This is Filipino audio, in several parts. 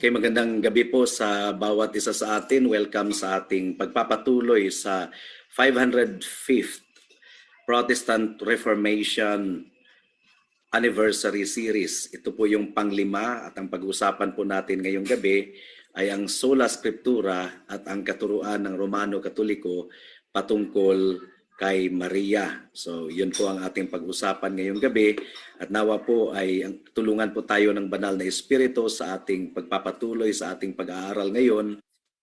Okay, magandang gabi po sa bawat isa sa atin. Welcome sa ating pagpapatuloy sa 505th Protestant Reformation Anniversary Series. Ito po yung panglima at ang pag-usapan po natin ngayong gabi ay ang Sola Scriptura at ang katuruan ng Romano Katoliko patungkol kay Maria. So, yun po ang ating pag-usapan ngayong gabi at nawa po ay tulungan po tayo ng banal na Espiritu sa ating pagpapatuloy sa ating pag-aaral ngayon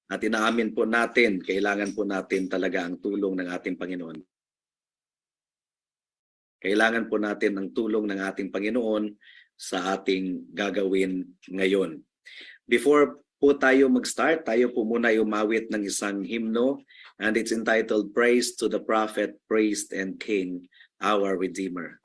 at inaamin po natin, kailangan po natin talaga ang tulong ng ating Panginoon. Kailangan po natin ang tulong ng ating Panginoon sa ating gagawin ngayon. Before po tayo mag-start, tayo po muna ay umawit ng isang hymno and it's entitled Praise to the Prophet, Priest and King, Our Redeemer.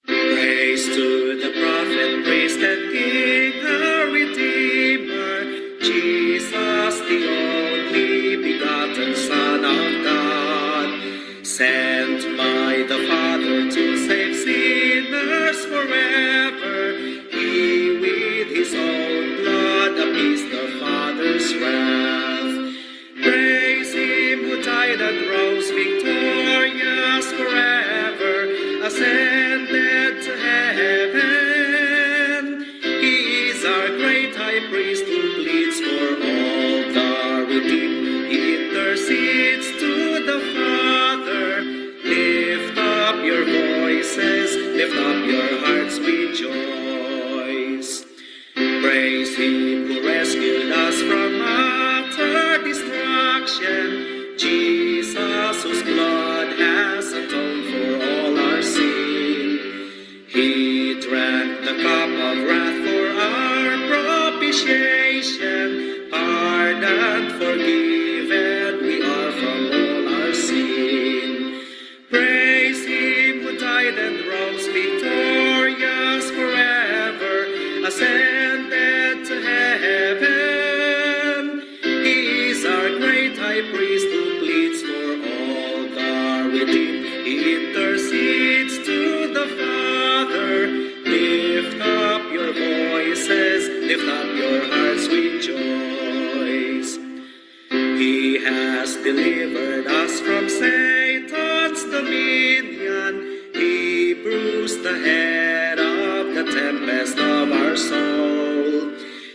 Praise to the prophet, priest and king, our Redeemer, Jesus, the only begotten Son of God, sent by the Father to save sinners forever. He with his own blood appeased the Father's wrath. Praise him who died and rose victorious forever, ascended to heaven. He is our great high priest who pleads for all the redeemed. He intercedes to the Father. Lift up your voices, lift up your hearts, rejoice. Praise him who rescued us from utter destruction. Jesus, whose blood has atoned for all our sin. He drank the cup of wrath for our propitiation. Pardoned, forgiven, we are from all our sin. Praise him who died and rose victorious forever, ascended to heaven. He is our great high priest who pleads for all the redeemed. He intercedes to the Father. Lift up your voices, lift up your hearts, rejoice. He has delivered us from Satan's dominion. He bruised the head of the tempest of our soul.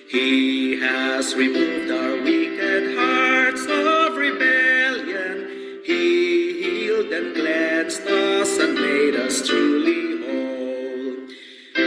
He has removed our wicked hearts of rebellion. He healed and cleansed us and made us truly whole.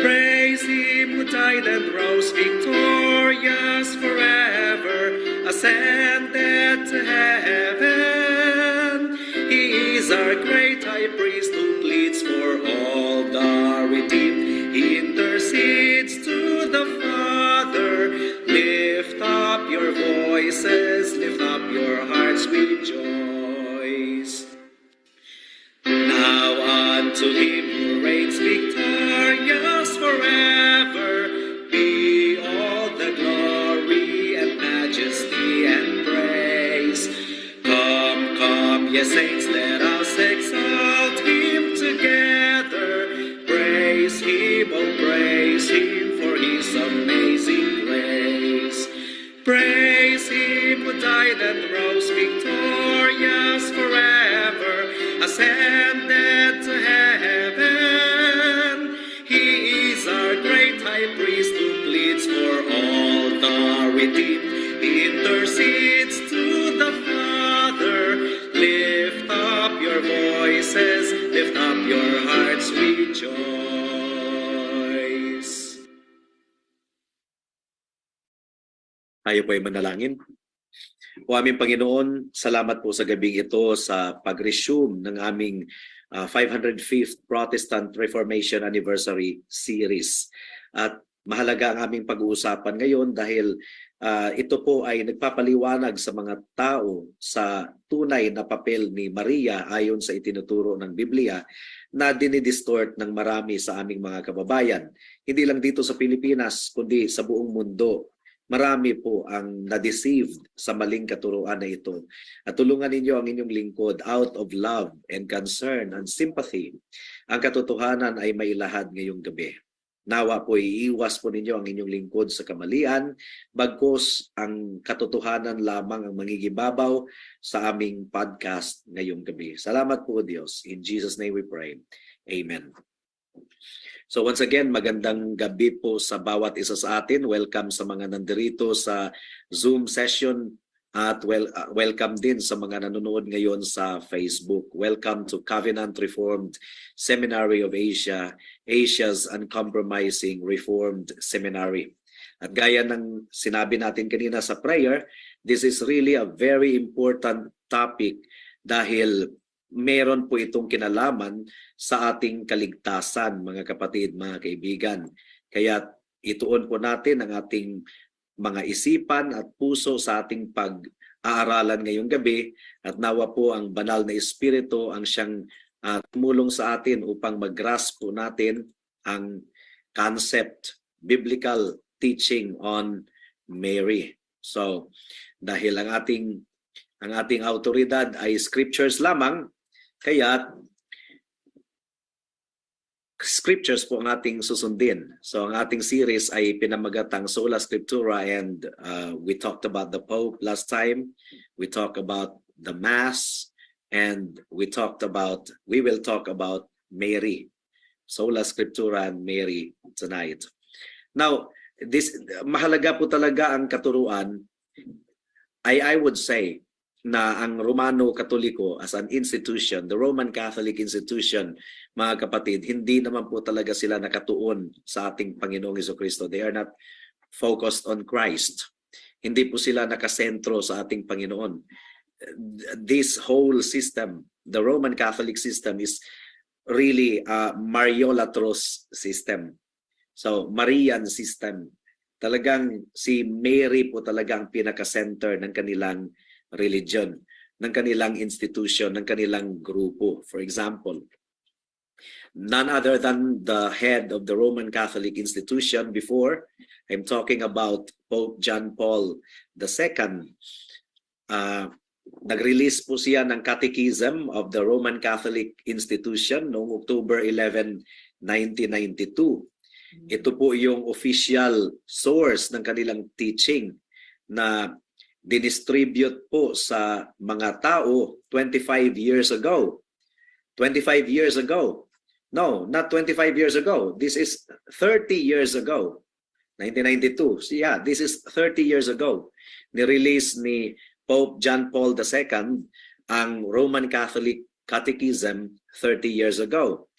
Praise him who died and rose victorious forever, ascended to heaven. He is our great high priest who pleads for all the redeemed. He intercedes to the Father. Lift up your voices, lift up your hearts, rejoice. Now unto him who reigns victorious forever be all the glory and majesty and praise. Come, come, ye saints, let us exalt him together. Praise him, oh praise him for his amazing grace. Praise him who died and rose victorious forever, ascended to heaven. He is our great high priest who pleads for all the redeemed. He intercedes to the Father. Lift up your voices, lift up your hearts, rejoice. Tayo po ay manalangin. O aming Panginoon, salamat po sa gabing ito sa pag-resume ng aming 505th Protestant Reformation Anniversary Series. At mahalaga ang aming pag-uusapan ngayon dahil ito po ay nagpapaliwanag sa mga tao sa tunay na papel ni Maria ayon sa itinuturo ng Biblia na dinidistort ng marami sa aming mga kababayan. Hindi lang dito sa Pilipinas, kundi sa buong mundo. Marami po ang na-deceived sa maling katuruan na ito. At tulungan ninyo ang inyong lingkod out of love and concern and sympathy. Ang katotohanan ay mailahad ngayong gabi. Nawa po iiwas po ninyo ang inyong lingkod sa kamalian, bagkus ang katotohanan lamang ang mangigibabaw sa aming podcast ngayong gabi. Salamat po Diyos. In Jesus' name we pray. Amen. So once again, magandang gabi po sa bawat isa sa atin. Welcome sa mga nandirito sa Zoom session at welcome din sa mga nanonood ngayon sa Facebook. Welcome to Covenant Reformed Seminary of Asia, Asia's Uncompromising Reformed Seminary. At gaya ng sinabi natin kanina sa prayer, this is really a very important topic dahil meron po itong kinalaman sa ating kaligtasan, mga kapatid, mga kaibigan. Kaya ituon po natin ang ating mga isipan at puso sa ating pag-aaralan ngayong gabi at nawa po ang banal na Espiritu ang siyang tumulong sa atin upang mag-grasp po natin ang concept, biblical teaching on Mary. So, dahil ang ating autoridad ay scriptures lamang, kaya scriptures po ang ating susundin. So ang ating series ay pinamagatang Sola Scriptura and we talked about the Pope last time. We talked about the Mass and we will talk about Mary. Sola Scriptura and Mary tonight. Now, mahalaga po talaga ang katuruan. I would say na ang Romano Katoliko as an institution, the Roman Catholic institution, mga kapatid, hindi naman po talaga sila nakatuon sa ating Panginoong Jesucristo. They are not focused on Christ. Hindi po sila nakasentro sa ating Panginoon. This whole system, the Roman Catholic system, is really a Mariolatrous system. So, Marian system. Talagang si Mary po talagang pinaka-center ng kanilang religion, ng kanilang institution, ng kanilang grupo. For example, none other than the head of the Roman Catholic institution before, I'm talking about Pope John Paul II. Nag-release po siya ng Catechism of the Roman Catholic Institution noong October 11, 1992. Ito po yung official source ng kanilang teaching na dinistribute po sa mga tao 25 years ago. 25 years ago. No, not 25 years ago. This is 30 years ago. 1992. So yeah, this is 30 years ago. Nirelease ni Pope John Paul II ang Roman Catholic Catechism 30 years ago.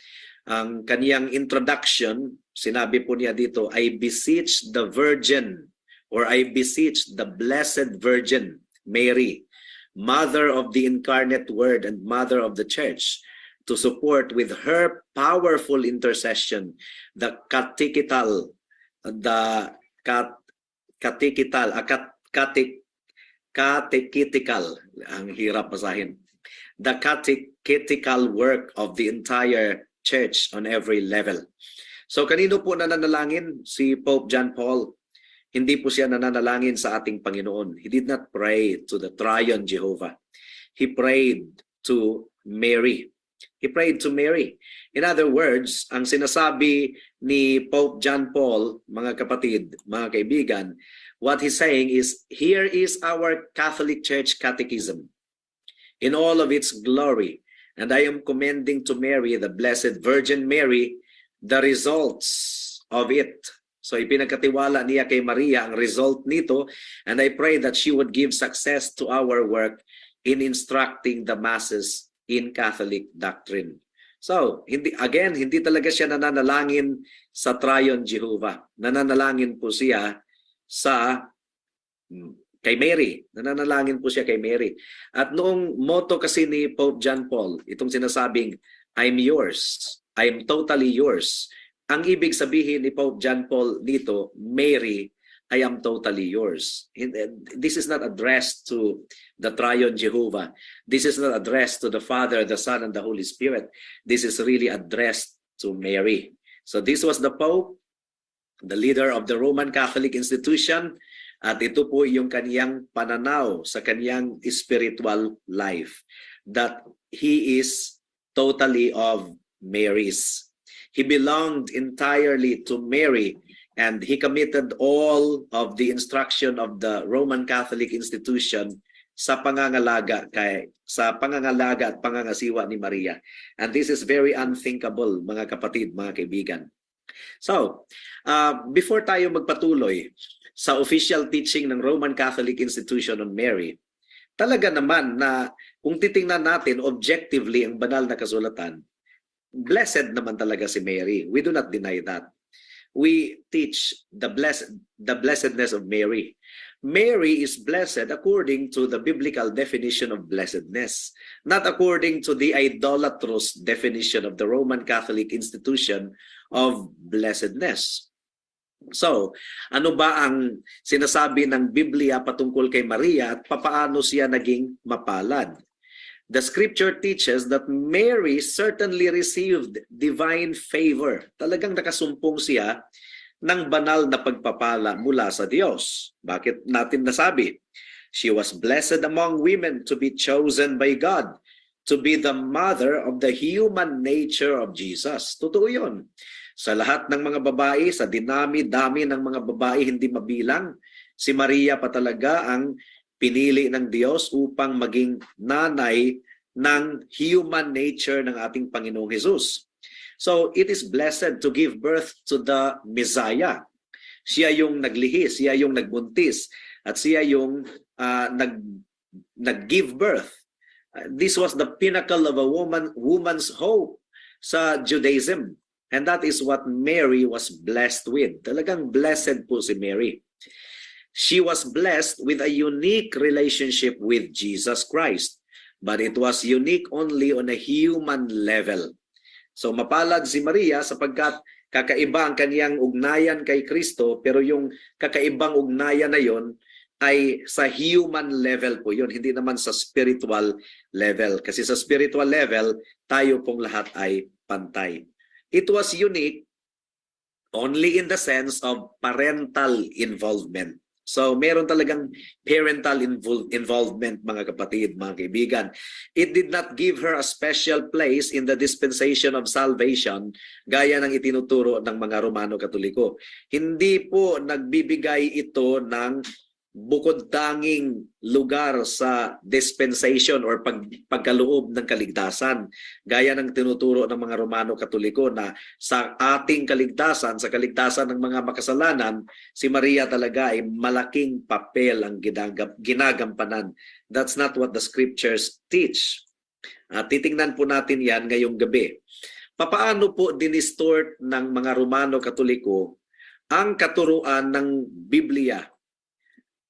Ang kaniyang introduction, sinabi po niya dito, I beseech the Virgin or I beseech the Blessed Virgin Mary, Mother of the Incarnate Word and Mother of the Church, to support with her powerful intercession the catechetical, ang hirap basahin, the catechetical work of the entire church on every level. So kanino po nananalangin si Pope John Paul? Hindi po siya nananalangin sa ating Panginoon. He did not pray to the Triune Jehovah. He prayed to Mary. He prayed to Mary. In other words, ang sinasabi ni Pope John Paul, mga kapatid, mga kaibigan, what he's saying is, here is our Catholic Church Catechism in all of its glory. And I am commending to Mary, the Blessed Virgin Mary, the results of it. So ipinagkatiwala niya kay Maria ang result nito, and I pray that she would give success to our work in instructing the masses in Catholic doctrine. So, hindi talaga siya nananalangin sa Triune Jehovah. Nananalangin po siya kay Mary. Nananalangin po siya kay Mary. At noong motto kasi ni Pope John Paul, itong sinasabing, I'm yours. I'm totally yours. Ang ibig sabihin ni Pope John Paul dito, Mary, I am totally yours. This is not addressed to the triune Jehovah. This is not addressed to the Father, the Son, and the Holy Spirit. This is really addressed to Mary. So this was the Pope, the leader of the Roman Catholic institution, at ito po yung kaniyang pananaw sa kaniyang spiritual life, that he is totally of Mary's. He belonged entirely to Mary, and he committed all of the instruction of the Roman Catholic institution sa pangangalaga at pangangasiwa ni Maria. And this is very unthinkable, mga kapatid, mga kaibigan. So, before tayo magpatuloy sa official teaching ng Roman Catholic institution on Mary, talaga naman na kung titingnan natin objectively ang banal na kasulatan, blessed naman talaga si Mary. We do not deny that. We teach the blessedness of Mary. Mary is blessed according to the biblical definition of blessedness, not according to the idolatrous definition of the Roman Catholic institution of blessedness. So, ano ba ang sinasabi ng Biblia patungkol kay Maria at papaano siya naging mapalad? The scripture teaches that Mary certainly received divine favor. Talagang nakasumpong siya ng banal na pagpapala mula sa Diyos. Bakit natin nasabi? She was blessed among women to be chosen by God to be the mother of the human nature of Jesus. Totoo yun. Sa lahat ng mga babae, sa dinami-dami ng mga babae hindi mabilang, si Maria pa talaga ang pinili ng Diyos upang maging nanay ng human nature ng ating Panginoong Jesus. So, it is blessed to give birth to the Messiah. Siya yung naglihi, siya yung nagbuntis, at siya yung nag-give birth. This was the pinnacle of a woman's hope sa Judaism. And that is what Mary was blessed with. Talagang blessed po si Mary. She was blessed with a unique relationship with Jesus Christ, but it was unique only on a human level. So mapalad si Maria sapagkat kakaiba ang kaniyang ugnayan kay Kristo, pero yung kakaibang ugnayan na yon ay sa human level po yun, hindi naman sa spiritual level. Kasi sa spiritual level, tayo pong lahat ay pantay. It was unique only in the sense of parental involvement. So meron talagang parental involvement, mga kapatid, mga kaibigan. It did not give her a special place in the dispensation of salvation gaya ng itinuturo ng mga Romano Katoliko. Hindi po nagbibigay ito ng bukod tanging lugar sa dispensation or pagkaloob ng kaligtasan. Gaya ng tinuturo ng mga Romano Katoliko na sa ating kaligtasan, sa kaligtasan ng mga makasalanan, si Maria talaga ay malaking papel ang ginagampanan. That's not what the scriptures teach. Titingnan po natin yan ngayong gabi. Papaano po dinistort ng mga Romano Katoliko ang katuruan ng Biblia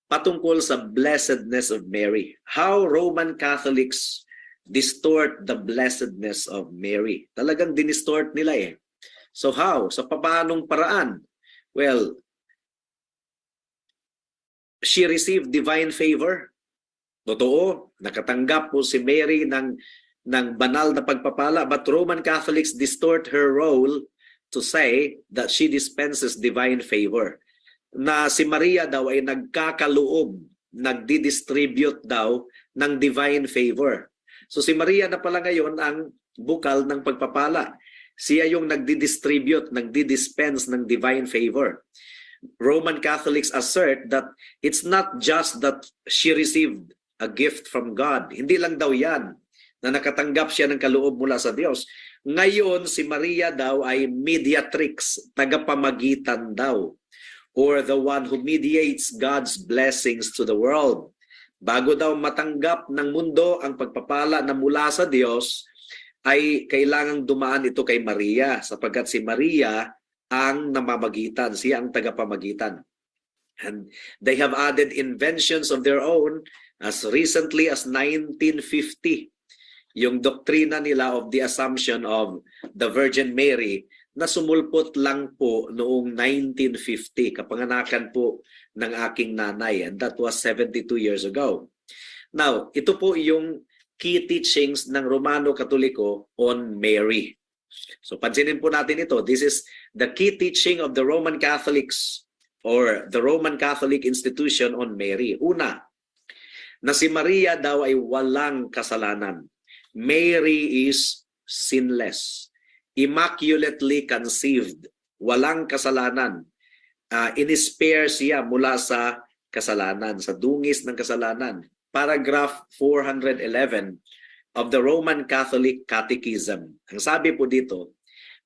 patungkol sa blessedness of Mary? How Roman Catholics distort the blessedness of Mary. Talagang dinistort nila eh. So how? Sa papaanong paraan? Well, she received divine favor. Totoo, nakatanggap po si Mary ng banal na pagpapala, but Roman Catholics distort her role to say that she dispenses divine favor. Na si Maria daw ay nagkakaloob, nagdi-distribute daw ng divine favor. So si Maria na pala ngayon ang bukal ng pagpapala. Siya yung nagdi-distribute, nagdi-dispense ng divine favor. Roman Catholics assert that it's not just that she received a gift from God. Hindi lang daw yan na nakatanggap siya ng kaloob mula sa Diyos. Ngayon si Maria daw ay mediatrix, tagapamagitan daw, or the one who mediates God's blessings to the world. Bago daw matanggap ng mundo ang pagpapala na mula sa Diyos, ay kailangang dumaan ito kay Maria, sapagkat si Maria ang namamagitan, siya ang tagapamagitan. And they have added inventions of their own as recently as 1950. Yung doktrina nila of the assumption of the Virgin Mary na sumulpot lang po noong 1950, kapanganakan po ng aking nanay, and that was 72 years ago. Now, ito po yung key teachings ng Romano Katoliko on Mary. So pansinin po natin ito. This is the key teaching of the Roman Catholics or the Roman Catholic institution on Mary. Una, na si Maria daw ay walang kasalanan. Mary is sinless, immaculately conceived, walang kasalanan. In-spare siya mula sa kasalanan, sa dungis ng kasalanan. Paragraph 411 of the Roman Catholic Catechism. Ang sabi po dito,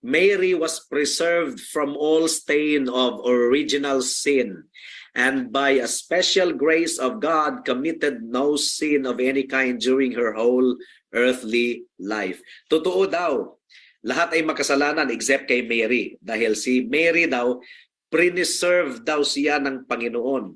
Mary was preserved from all stain of original sin, and by a special grace of God committed no sin of any kind during her whole earthly life. Totoo daw, lahat ay makasalanan except kay Mary. Dahil si Mary daw, preserved daw siya ng Panginoon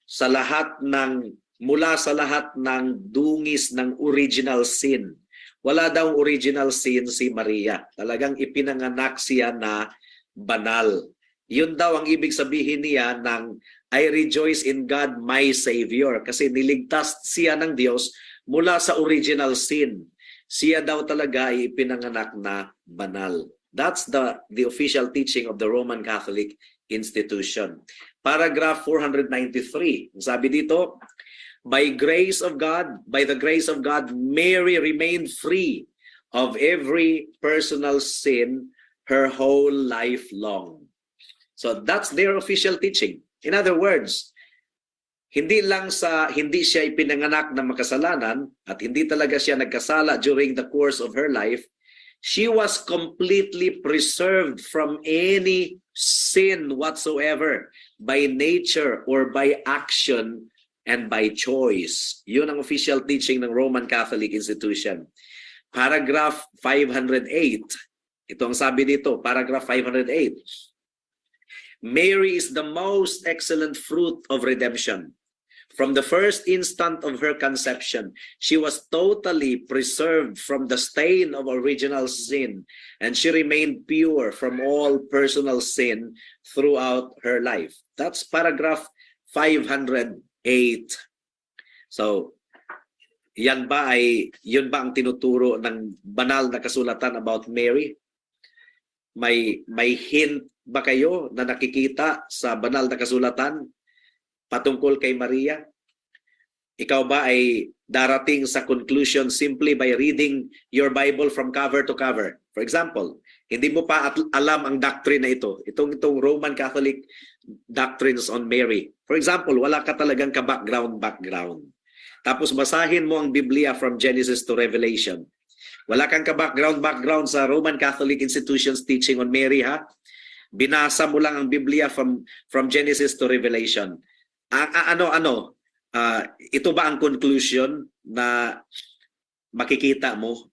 sa lahat ng mula sa lahat ng dungis ng original sin. Wala daw original sin si Maria. Talagang ipinanganak siya na banal. Yun daw ang ibig sabihin niya ng I rejoice in God my Savior. Kasi niligtas siya ng Diyos mula sa original sin. Siya daw talaga ay ipinanganak na banal. That's the official teaching of the Roman Catholic institution. Paragraph 493. Sabi dito, by the grace of God, Mary remained free of every personal sin her whole life long. So that's their official teaching. In other words, hindi siya ipinanganak na makasalanan at hindi talaga siya nagkasala during the course of her life. She was completely preserved from any sin whatsoever by nature or by action and by choice. Yun ang official teaching ng Roman Catholic institution. Paragraph 508. Ito ang sabi dito, paragraph 508. Mary is the most excellent fruit of redemption. From the first instant of her conception, she was totally preserved from the stain of original sin, and she remained pure from all personal sin throughout her life. That's paragraph 508. So, yun ba ang tinuturo ng banal na kasulatan about Mary? May hint ba kayo na nakikita sa banal na kasulatan patungkol kay Maria? Ikaw ba ay darating sa conclusion simply by reading your Bible from cover to cover? For example, hindi mo pa alam ang doctrine na ito. Itong Roman Catholic doctrines on Mary. For example, wala ka talagang ka-background. Tapos basahin mo ang Biblia from Genesis to Revelation. Wala kang ka-background sa Roman Catholic institutions teaching on Mary, ha? Binasa mo lang ang Biblia from Genesis to Revelation. Ito ba ang conclusion na makikita mo?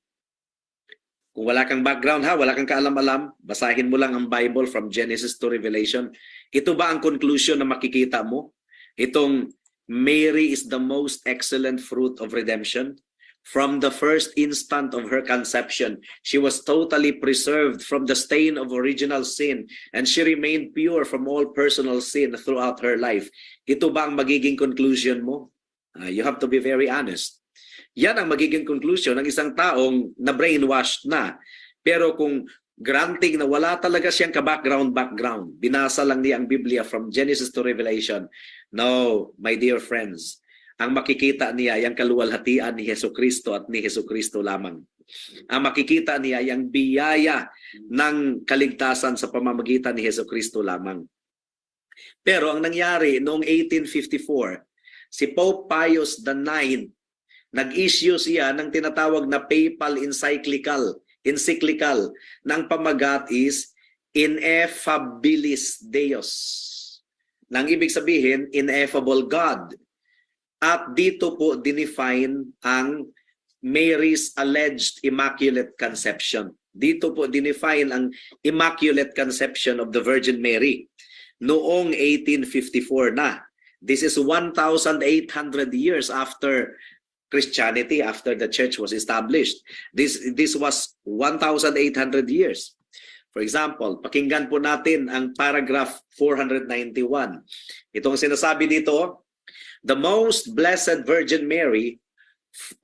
Kung wala kang background, wala kang kaalam-alam, basahin mo lang ang Bible from Genesis to Revelation. Ito ba ang conclusion na makikita mo? Itong Mary is the most excellent fruit of redemption. From the first instant of her conception, she was totally preserved from the stain of original sin, and she remained pure from all personal sin throughout her life. Ito ba ang magiging conclusion mo? You have to be very honest. Yan ang magiging conclusion ng isang taong na brainwashed na. Pero kung granting na wala talaga siyang ka-background, binasa lang niya ang Biblia from Genesis to Revelation. No, my dear friends, ang makikita niya ay ang kaluwalhatian ni Jesucristo at ni Jesucristo lamang. Ang makikita niya ay ang biyaya ng kaligtasan sa pamamagitan ni Jesucristo lamang. Pero ang nangyari noong 1854, si Pope Pius IX, nag-issue siya ng tinatawag na papal encyclical ng pamagat is Ineffabilis Deus. Nang ibig sabihin, ineffable God. At dito po dinefine ang Mary's alleged immaculate conception. Dito po dinefine ang immaculate conception of the Virgin Mary noong 1854 na. This is 1,800 years after Christianity, after the church was established. This was 1,800 years. For example, pakinggan po natin ang paragraph 491. Itong sinasabi dito, the most blessed Virgin Mary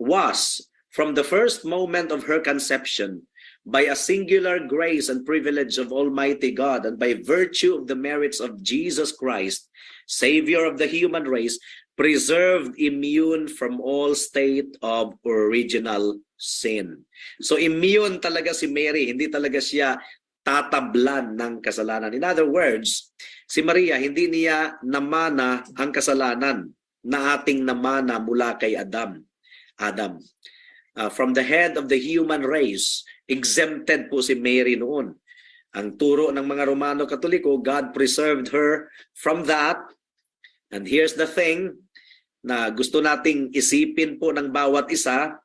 was, from the first moment of her conception, by a singular grace and privilege of Almighty God, and by virtue of the merits of Jesus Christ, Savior of the human race, preserved immune from all state of original sin. So immune talaga si Mary, hindi talaga siya tatablan ng kasalanan. In other words, si Maria, hindi niya namana ang kasalanan na ating namana mula kay Adam. From the head of the human race, exempted po si Mary noon. Ang turo ng mga Romano Katoliko, God preserved her from that. And here's the thing na gusto nating isipin po ng bawat isa.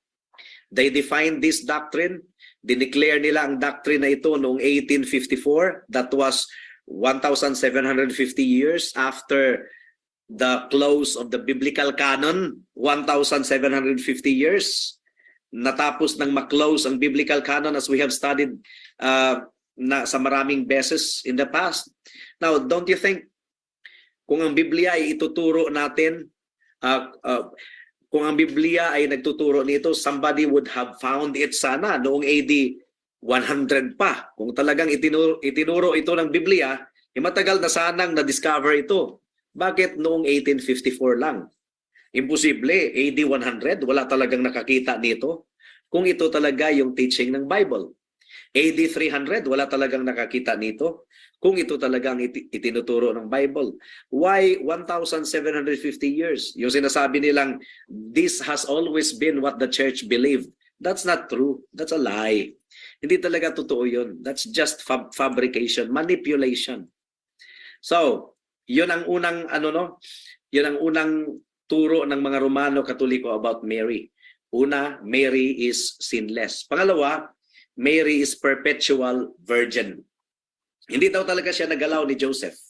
They defined this doctrine. Dineclare nila ang doctrine na ito noong 1854. That was 1,750 years after the close of the biblical canon. 1,750 years. Natapos ng maklose ang biblical canon as we have studied na sa maraming beses in the past. Now, don't you think kung ang Biblia ay ituturo natin, kung ang Biblia ay nagtuturo nito, somebody would have found it sana noong AD 100 pa. Kung talagang itinuro ito ng Biblia, matagal na sanang na-discover ito. Bakit noong 1854 lang? Imposible, AD 100, wala talagang nakakita nito. Kung ito talaga yung teaching ng Bible. AD 300, wala talagang nakakita nito. Kung ito talagang itinuturo ng Bible. Why 1,750 years? Yung sinasabi nilang, this has always been what the church believed. That's not true. That's a lie. Hindi talaga totoo yun. That's just fabrication, manipulation. So, yun ang unang yun ang unang turo ng mga Romano Katoliko about Mary. Una, Mary is sinless. Pangalawa, Mary is perpetual virgin. Hindi daw talaga siya nagalaw ni Joseph.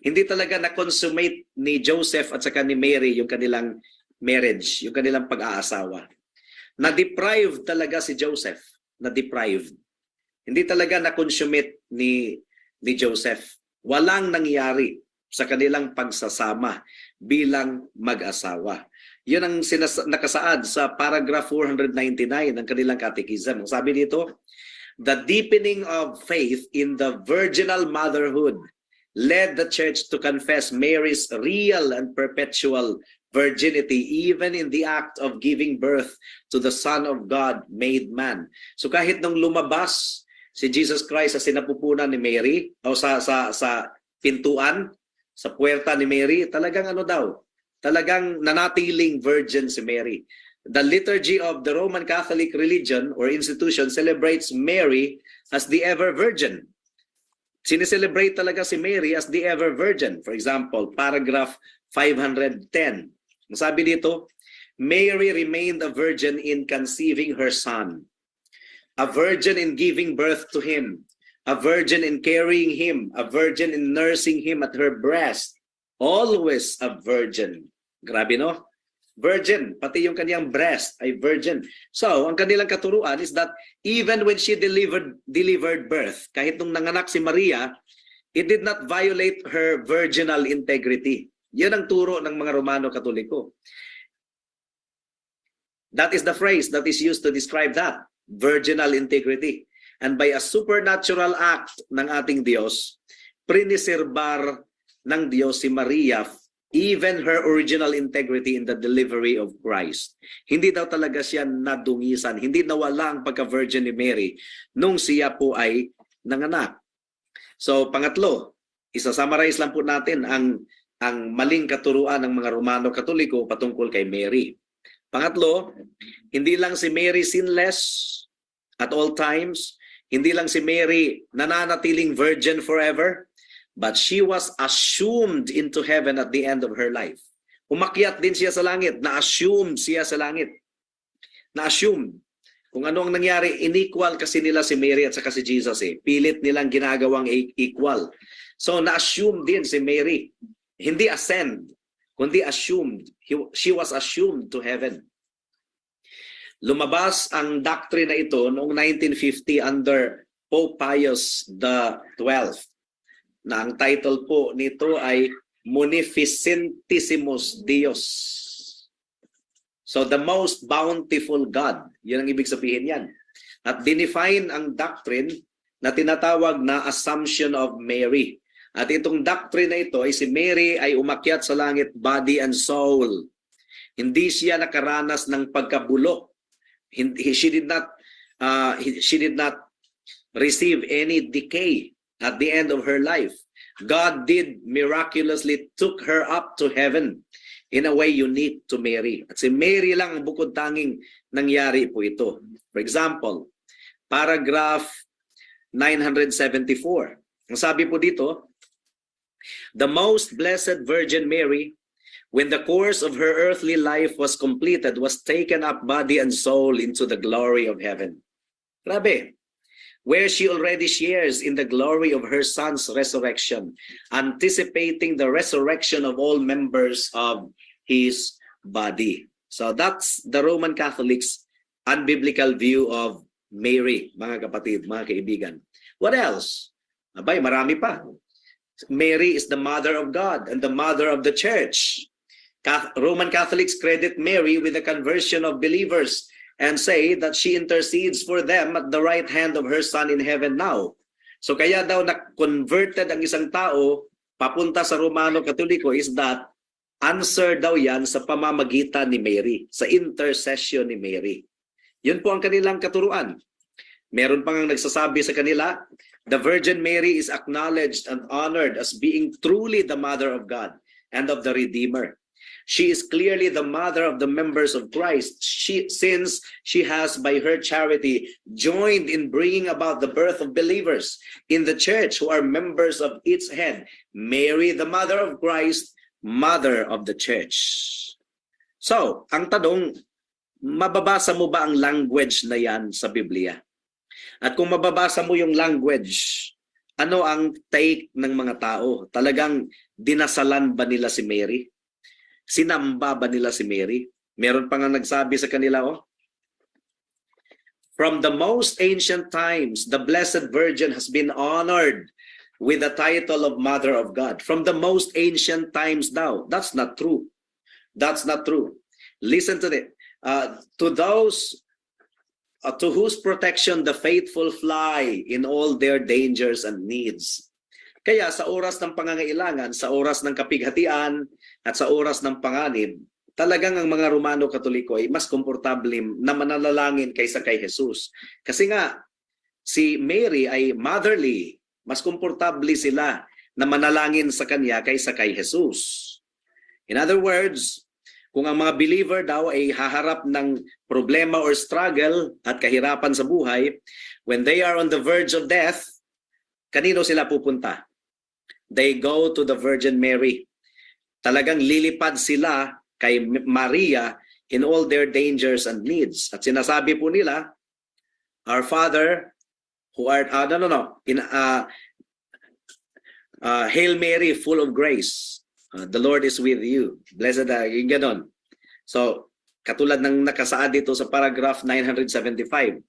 Hindi talaga na-consummate ni Joseph at saka ni Mary yung kanilang marriage, yung kanilang pag-aasawa. Na-deprived talaga si Joseph. Na-deprived. Hindi talaga na-consummate ni Joseph. Walang nangyari sa kanilang pagsasama bilang mag-asawa. Yun ang nakasaad sa paragraph 499 ng kanilang catechism. Sabi dito, the deepening of faith in the virginal motherhood led the church to confess Mary's real and perpetual virginity even in the act of giving birth to the Son of God made man. So kahit nung lumabas si Jesus Christ sa sinapupunan ni Mary o sa pintuan, sa puwerta ni Mary, talagang talagang nanatiling virgin si Mary. The liturgy of the Roman Catholic religion or institution celebrates Mary as the ever virgin. Sineselebrate talaga si Mary as the ever virgin. For example, paragraph 510. Sabi dito, Mary remained a virgin in conceiving her son, a virgin in giving birth to him, a virgin in carrying him, a virgin in nursing him at her breast, always a virgin. Grabe, no? Virgin, pati yung kanyang breast ay virgin. So, ang kanilang katuruan is that even when she delivered birth, kahit nung nanganak si Maria, it did not violate her virginal integrity. Yan ang turo ng mga Romano Katoliko. That is the phrase that is used to describe that, virginal integrity. And by a supernatural act ng ating Diyos, priniserbar ng Diyos si Maria, even her original integrity in the delivery of Christ. Hindi daw talaga siya nadungisan, hindi nawala ang pagka-virgin ni Mary nung siya po ay nanganak. So pangatlo, isa-summarize lang po natin ang maling katuruan ng mga Romano Katoliko patungkol kay Mary. Pangatlo, hindi lang si Mary sinless at all times, hindi lang si Mary nananatiling virgin forever, but she was assumed into heaven at the end of her life. Umakyat din siya sa langit, na-assume siya sa langit. Na-assume. Kung ano ang nangyari, inequal kasi nila si Mary at saka si Jesus eh. Pilit nilang ginagawang equal. So na-assume din si Mary. Hindi ascend, kundi assumed. She was assumed to heaven. Lumabas ang doctrine na ito noong 1950 under Pope Pius XII, na ang title po nito ay Munificentissimus Deus. So the most bountiful God, yun ang ibig sabihin yan. At dinefine ang doctrine na tinatawag na Assumption of Mary. At itong doctrine na ito ay si Mary ay umakyat sa langit body and soul. Hindi siya nakaranas ng pagkabulok. She did not receive any decay at the end of her life. God did miraculously took her up to heaven in a way unique to Mary. At si Mary lang ang bukod tanging nangyari po ito. For example, paragraph 974. Ang sabi po dito, the most blessed Virgin Mary, when the course of her earthly life was completed, was taken up body and soul into the glory of heaven. Grabe. Where she already shares in the glory of her Son's resurrection, anticipating the resurrection of all members of his body. So that's the Roman Catholics' unbiblical view of Mary, mga kapatid, mga kaibigan. What else? Abay, marami pa. Mary is the mother of God and the mother of the church. Roman Catholics credit Mary with the conversion of believers and say that she intercedes for them at the right hand of her Son in heaven now. So kaya daw na-converted ang isang tao papunta sa Romano Katoliko is that answer daw yan sa pamamagitan ni Mary, sa intercession ni Mary. Yun po ang kanilang katuruan. Meron pang nagsasabi sa kanila, the Virgin Mary is acknowledged and honored as being truly the Mother of God and of the Redeemer. She is clearly the mother of the members of Christ, since she has, by her charity, joined in bringing about the birth of believers in the church who are members of its head, Mary, the mother of Christ, mother of the church. So, ang tanong, mababasa mo ba ang language na yan sa Biblia? At kung mababasa mo yung language, ano ang take ng mga tao? Talagang dinasalan ba nila si Mary? Sinamba ba nila si Mary? Meron pa nga nagsabi sa kanila, from the most ancient times, the Blessed Virgin has been honored with the title of Mother of God. From the most ancient times daw. That's not true. That's not true. Listen to it. To those to whose protection the faithful fly in all their dangers and needs. Kaya sa oras ng pangangailangan, sa oras ng kapighatian, at sa oras ng panganib, talagang ang mga Romano Katoliko ay mas komportable na manalangin kaysa kay Jesus. Kasi nga, si Mary ay motherly, mas komportable sila na manalangin sa kanya kaysa kay Jesus. In other words, kung ang mga believer daw ay haharap ng problema or struggle at kahirapan sa buhay, when they are on the verge of death, kanino sila pupunta? They go to the Virgin Mary. Talagang lilipad sila kay Maria in all their dangers and needs. At sinasabi po nila, our Father who art, Hail Mary, full of grace. The Lord is with you. Blessed are you. Ganon. So, katulad ng nakasaad dito sa paragraph 975,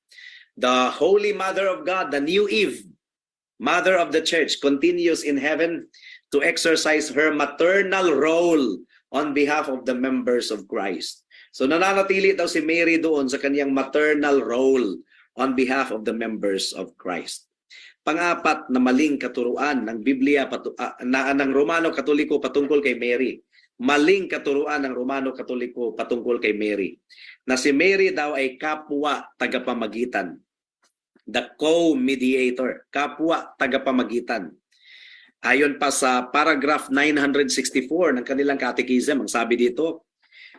the Holy Mother of God, the new Eve, Mother of the Church, continues in heaven to exercise her maternal role on behalf of the members of Christ. So nananatili daw si Mary doon sa kanyang maternal role on behalf of the members of Christ. Pang-apat na maling katuruan ng Biblia ng Romano Katoliko patungkol kay Mary. Maling katuruan ng Romano Katoliko patungkol kay Mary. Na si Mary daw ay kapwa tagapamagitan. The co-mediator, kapwa tagapamagitan. Ayon pa sa paragraph 964 ng kanilang catechism, ang sabi dito,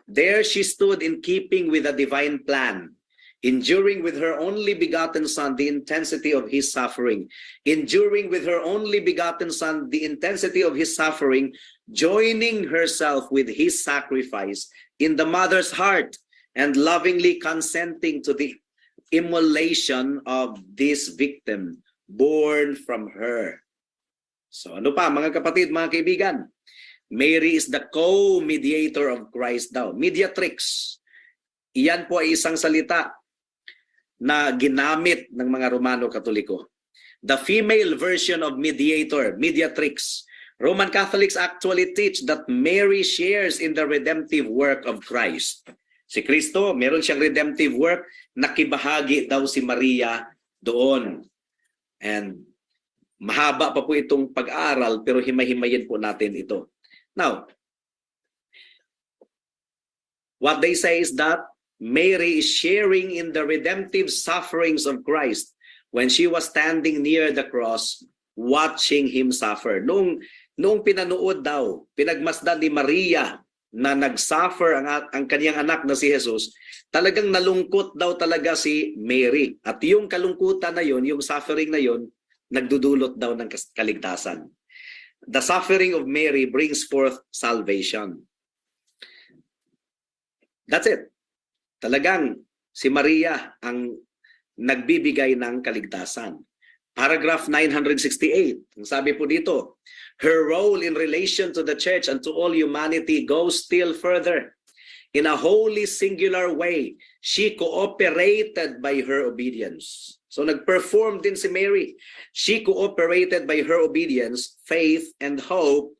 there she stood in keeping with the divine plan, enduring with her only begotten Son the intensity of his suffering, enduring with her only begotten Son the intensity of his suffering, joining herself with his sacrifice in the mother's heart, and lovingly consenting to the immolation of this victim born from her. So ano pa mga kapatid, mga kaibigan? Mary is the co-mediator of Christ daw. Mediatrix. Iyan po ay isang salita na ginamit ng mga Romano Katoliko. the female version of mediator, mediatrix. Roman Catholics actually teach that Mary shares in the redemptive work of Christ. Si Kristo, meron siyang redemptive work, nakibahagi daw si Maria doon. And mahaba pa po itong pag-aaral, pero himay-himayin po natin ito. Now, what they say is that Mary is sharing in the redemptive sufferings of Christ when she was standing near the cross, watching Him suffer. Noong pinanood daw, pinagmasdan ni Maria na nag-suffer ang kaniyang anak na si Jesus, talagang nalungkot daw talaga si Mary. At yung kalungkutan na yon, yung suffering na yon, nagdudulot daw ng kaligtasan. The suffering of Mary brings forth salvation. That's it. Talagang si Maria ang nagbibigay ng kaligtasan. Paragraph 968, ang sabi po dito, her role in relation to the church and to all humanity goes still further. In a wholly singular way, she cooperated by her obedience. So nag-perform din si Mary. She cooperated by her obedience, faith, and hope,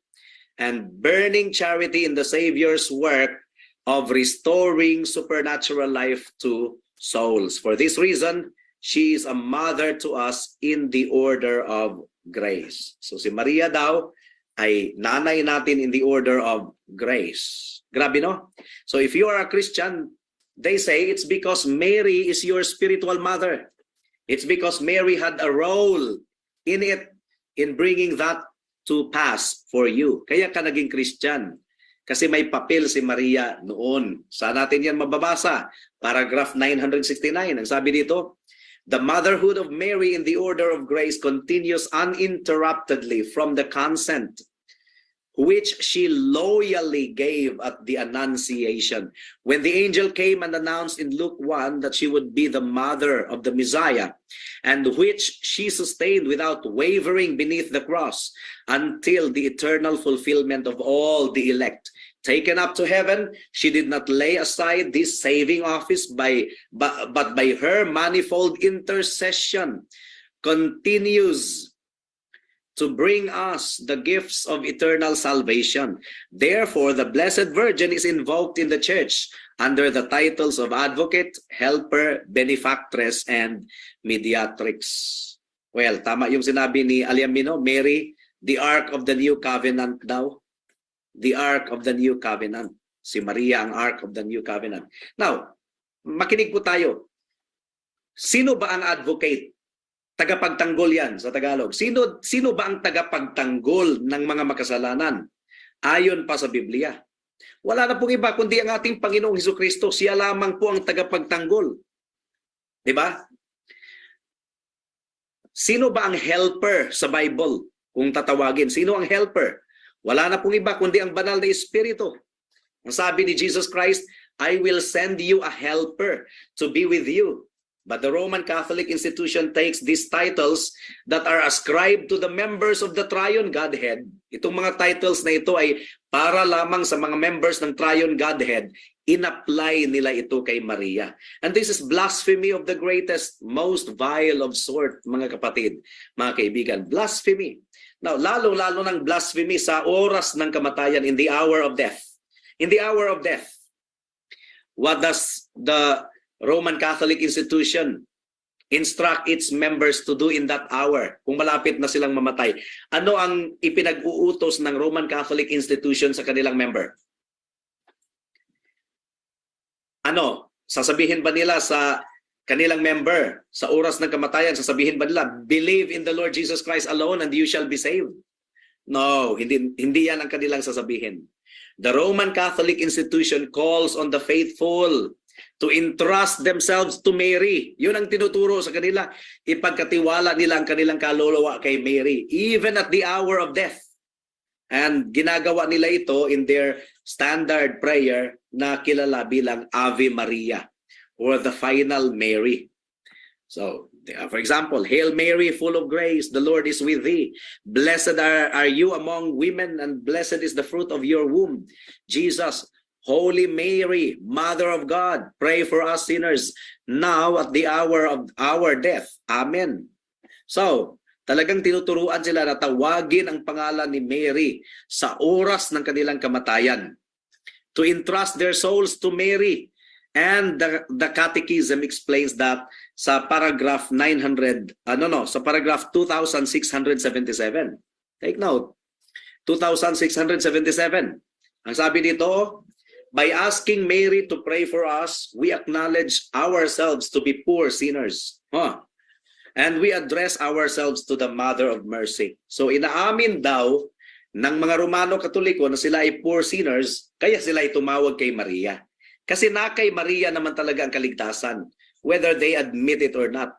and burning charity in the Savior's work of restoring supernatural life to souls. For this reason, she is a mother to us in the order of grace. So si Maria daw ay nanay natin in the order of grace. Grabe, no? So if you are a Christian, they say it's because Mary is your spiritual mother. It's because Mary had a role in it, in bringing that to pass for you. Kaya ka naging Christian. Kasi may papel si Maria noon. Saan natin yan mababasa? Paragraph 969. Ang sabi dito, the motherhood of Mary in the order of grace continues uninterruptedly from the consent which she loyally gave at the Annunciation. When the angel came and announced in Luke 1 that she would be the mother of the Messiah, and which she sustained without wavering beneath the cross until the eternal fulfillment of all the elect. Taken up to heaven, she did not lay aside this saving office but by her manifold intercession continues to bring us the gifts of eternal salvation. Therefore, the Blessed Virgin is invoked in the Church under the titles of Advocate, Helper, Benefactress, and Mediatrix. Well, tama yung sinabi ni Aliamino, Mary, the Ark of the New Covenant daw. The Ark of the New Covenant. Si Maria ang Ark of the New Covenant. Now, makinig po tayo. Sino ba ang advocate? Tagapagtanggol yan sa Tagalog. Sino ba ang tagapagtanggol ng mga makasalanan? Ayon pa sa Biblia. Wala na pong iba kundi ang ating Panginoong Hesukristo. Siya lamang po ang tagapagtanggol. Di ba? Sino ba ang helper sa Bible? Kung tatawagin, sino ang helper? Wala na pong iba kundi ang banal na Espiritu. Ang sabi ni Jesus Christ, I will send you a helper to be with you. But the Roman Catholic institution takes these titles that are ascribed to the members of the Triune Godhead. Itong mga titles na ito ay para lamang sa mga members ng Triune Godhead. In-apply nila ito kay Maria. And this is blasphemy of the greatest, most vile of sort, mga kapatid, mga kaibigan. Blasphemy. Now, lalo-lalo ng blasphemy sa oras ng kamatayan, in the hour of death. In the hour of death, what does the Roman Catholic institution instruct its members to do in that hour? Kung malapit na silang mamatay, ano ang ipinag-uutos ng Roman Catholic institution sa kanilang member? Ano? Sasabihin ba nila sa kanilang member sa oras ng kamatayan, sasabihin ba nila, believe in the Lord Jesus Christ alone and you shall be saved? No, hindi yan ang kanilang sasabihin. The Roman Catholic institution calls on the faithful to entrust themselves to Mary. Yun ang tinuturo sa kanila. Ipagkatiwala nila ang kanilang kaluluwa kay Mary, even at the hour of death. And ginagawa nila ito in their standard prayer na kilala bilang Ave Maria, or the final Mary. So, for example, Hail Mary, full of grace, the Lord is with thee. Blessed are you among women, and blessed is the fruit of your womb, Jesus. Holy Mary, Mother of God, pray for us sinners, now at the hour of our death. Amen. So, Talagang tinuturuan sila na tawagin ang pangalan ni Mary sa oras ng kanilang kamatayan. To entrust their souls to Mary. And the Catechism explains that sa paragraph 2677. Take note. 2677. Ang sabi dito, by asking Mary to pray for us, we acknowledge ourselves to be poor sinners. And we address ourselves to the Mother of Mercy. So inaamin daw ng mga Romano Katoliko na sila ay poor sinners, kaya sila ay tumawag kay Maria. Kasi na kay Maria naman talaga ang kaligtasan, whether they admit it or not.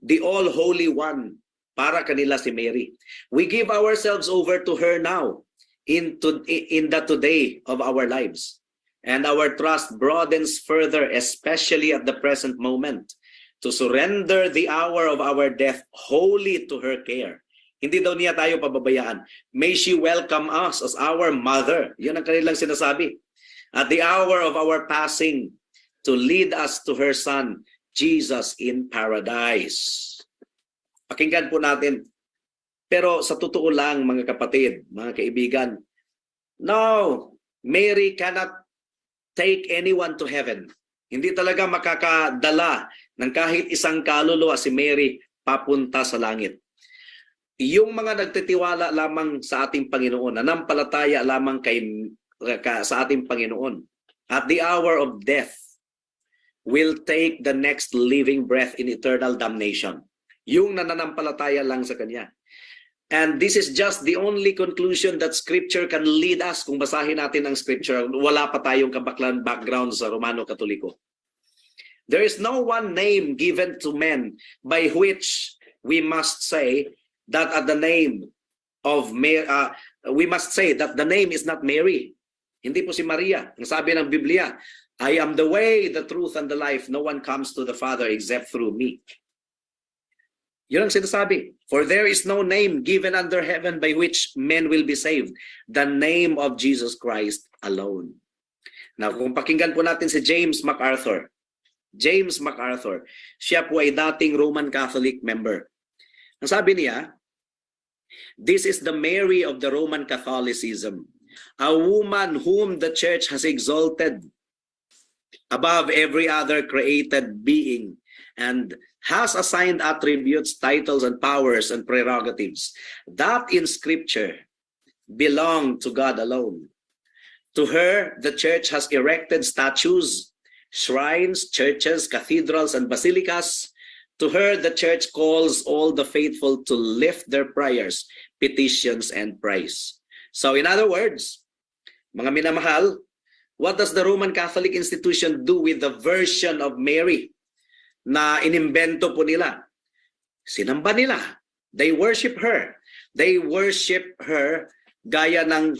The All-Holy One, para kanila si Mary. We give ourselves over to her now in the today of our lives. And our trust broadens further, especially at the present moment, to surrender the hour of our death wholly to her care. Hindi daw niya tayo pababayaan. May she welcome us as our mother. Yun ang kanilang sinasabi. At the hour of our passing, to lead us to her Son, Jesus in paradise. Pakinggan po natin. Pero sa totoo lang, mga kapatid, mga kaibigan, no, Mary cannot take anyone to heaven. Hindi talaga makakadala ng kahit isang kaluluwa si Mary papunta sa langit. Yung mga nagtitiwala lamang sa ating Panginoon, nanampalataya lamang sa ating Panginoon, at the hour of death, will take the next living breath in eternal damnation. Yung nananampalataya lang sa Kanya. And this is just the only conclusion that Scripture can lead us. Kung basahin natin ang Scripture, wala pa tayong kabaklan background sa Romano Katoliko. There is no one name given to men by which we must say that at the name of Mary, we must say that the name is not Mary. Hindi po si Maria. Ang sabi ng Biblia, I am the way, the truth, and the life. No one comes to the Father except through me. Yun ang sinasabi. For there is no name given under heaven by which men will be saved. The name of Jesus Christ alone. Now, kung pakinggan po natin si James MacArthur. James MacArthur. Siya po ay dating Roman Catholic member. Ang sabi niya, this is the Mary of the Roman Catholicism. A woman whom the church has exalted above every other created being and has assigned attributes, titles, and powers and prerogatives that in Scripture belong to God alone. To her, the church has erected statues, shrines, churches, cathedrals, and basilicas. To her, the church calls all the faithful to lift their prayers, petitions, and praise. So in other words, mga minamahal, what does the Roman Catholic institution do with the version of Mary na inimbento po nila? Sinamba nila. They worship her. They worship her gaya ng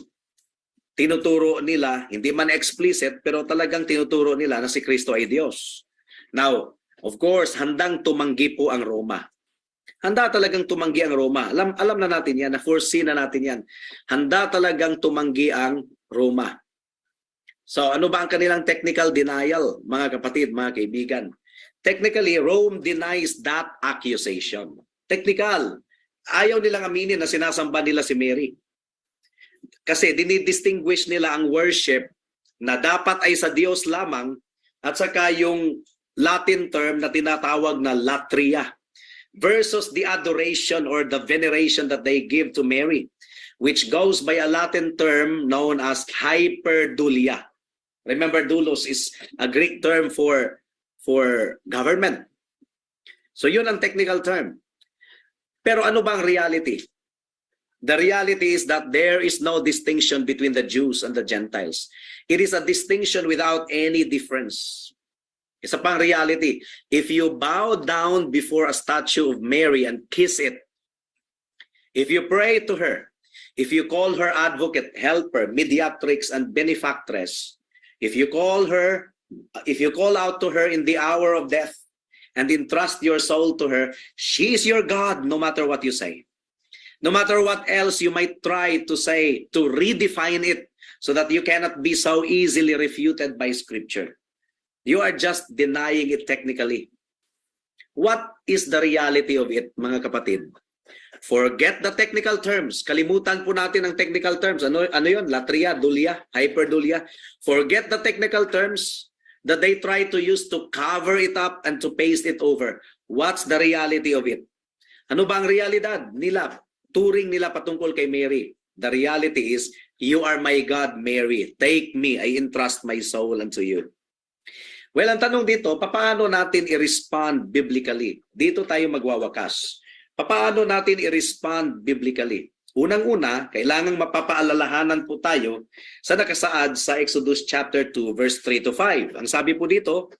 tinuturo nila, hindi man explicit, pero talagang tinuturo nila na si Kristo ay Diyos. Now, of course, handang tumanggi po ang Roma. Handa talagang tumanggi ang Roma. Alam na natin yan, na-foresee na natin yan. Handa talagang tumanggi ang Roma. So ano ba ang kanilang technical denial, mga kapatid, mga kaibigan? Technically, Rome denies that accusation. Technical. Ayaw nilang aminin na sinasamba nila si Mary. Kasi dinidistinguish nila ang worship na dapat ay sa Diyos lamang at saka yung Latin term na tinatawag na latria versus the adoration or the veneration that they give to Mary, which goes by a Latin term known as hyperdulia. Remember, doulos is a Greek term for government. So yun ang technical term. Pero ano ba ang reality? The reality is that there is no distinction between the Jews and the Gentiles. It is a distinction without any difference. Isa pang reality, if you bow down before a statue of Mary and kiss it, if you pray to her, if you call her advocate, helper, mediatrix, and benefactress, if you call out to her in the hour of death and entrust your soul to her, she is your God no matter what you say. No matter what else you might try to say to redefine it so that you cannot be so easily refuted by Scripture. You are just denying it technically. What is the reality of it, mga kapatid? Forget the technical terms. Kalimutan po natin ang technical terms. Ano yun? Latria, dulia, hyperdulia. Forget the technical terms that they try to use to cover it up and to paste it over. What's the reality of it? Ano ba ang realidad nila? Turing nila patungkol kay Mary. The reality is, you are my God, Mary. Take me. I entrust my soul unto you. Well, ang tanong dito, paano natin i-respond biblically? Dito tayo magwawakas. Paano natin i-respond biblically? Unang-una, kailangang mapapaalalahanan po tayo sa nakasaad sa Exodus chapter 2, verse 3 to 5. Ang sabi po dito,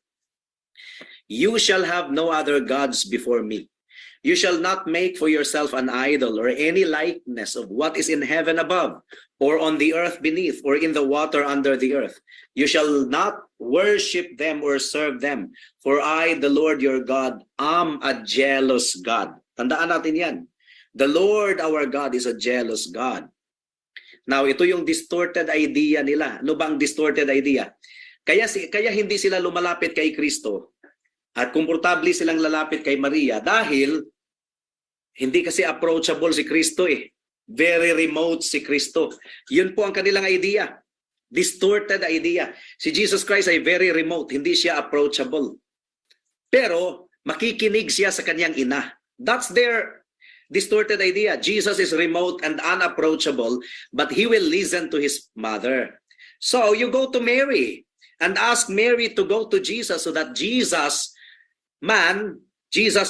"You shall have no other gods before me. You shall not make for yourself an idol or any likeness of what is in heaven above, or on the earth beneath, or in the water under the earth. You shall not worship them or serve them, for I, the Lord your God, am a jealous God." Tandaan natin yan. The Lord our God is a jealous God. Now, ito yung distorted idea nila. Ano ba ang distorted idea? Kaya hindi sila lumalapit kay Kristo at komportable silang lalapit kay Maria dahil hindi kasi approachable si Kristo eh. Very remote si Kristo. Yun po ang kanilang idea. Distorted idea. Si Jesus Christ ay very remote. Hindi siya approachable. Pero makikinig siya sa kanyang ina. That's their distorted idea. Jesus is remote and unapproachable, but he will listen to his mother. So you go to Mary and ask Mary to go to Jesus so that Jesus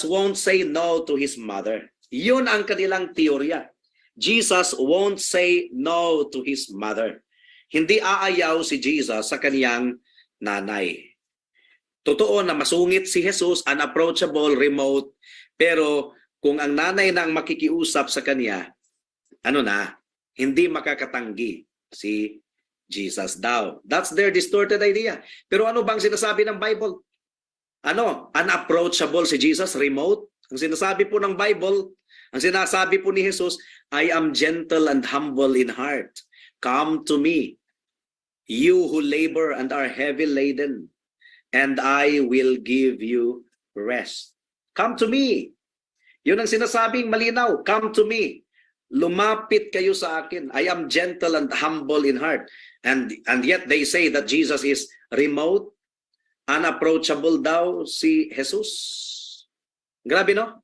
won't say no to his mother. Yun ang kanilang teorya. Jesus won't say no to his mother. Hindi aayaw si Jesus sa kaniyang nanay. Totoo na masungit si Jesus, unapproachable, remote, pero kung ang nanay na ang makikiusap sa kanya, hindi makakatanggi si Jesus daw. That's their distorted idea. Pero ano bang sinasabi ng Bible? Unapproachable si Jesus, remote? Ang sinasabi po ng Bible, ang sinasabi po ni Jesus, I am gentle and humble in heart. Come to me, you who labor and are heavy laden, and I will give you rest. Come to me. Yun ang sinasabing malinaw. Come to me. Lumapit kayo sa akin. I am gentle and humble in heart. And yet they say that Jesus is remote, unapproachable daw si Jesus. Grabe, no?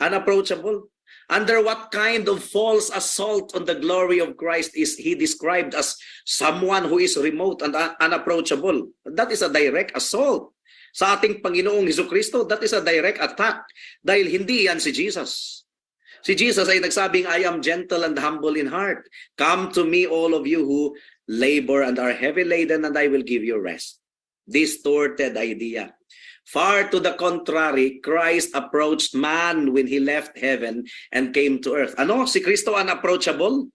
Unapproachable. Under what kind of false assault on the glory of Christ is he described as someone who is remote and unapproachable? That is a direct assault. Sa ating Panginoong Hesukristo, that is a direct attack. Dahil hindi yan si Jesus. Si Jesus ay nagsabing, I am gentle and humble in heart. Come to me, all of you who labor and are heavy laden, and I will give you rest. Distorted idea. Far to the contrary, Christ approached man when he left heaven and came to earth. Si Kristo unapproachable?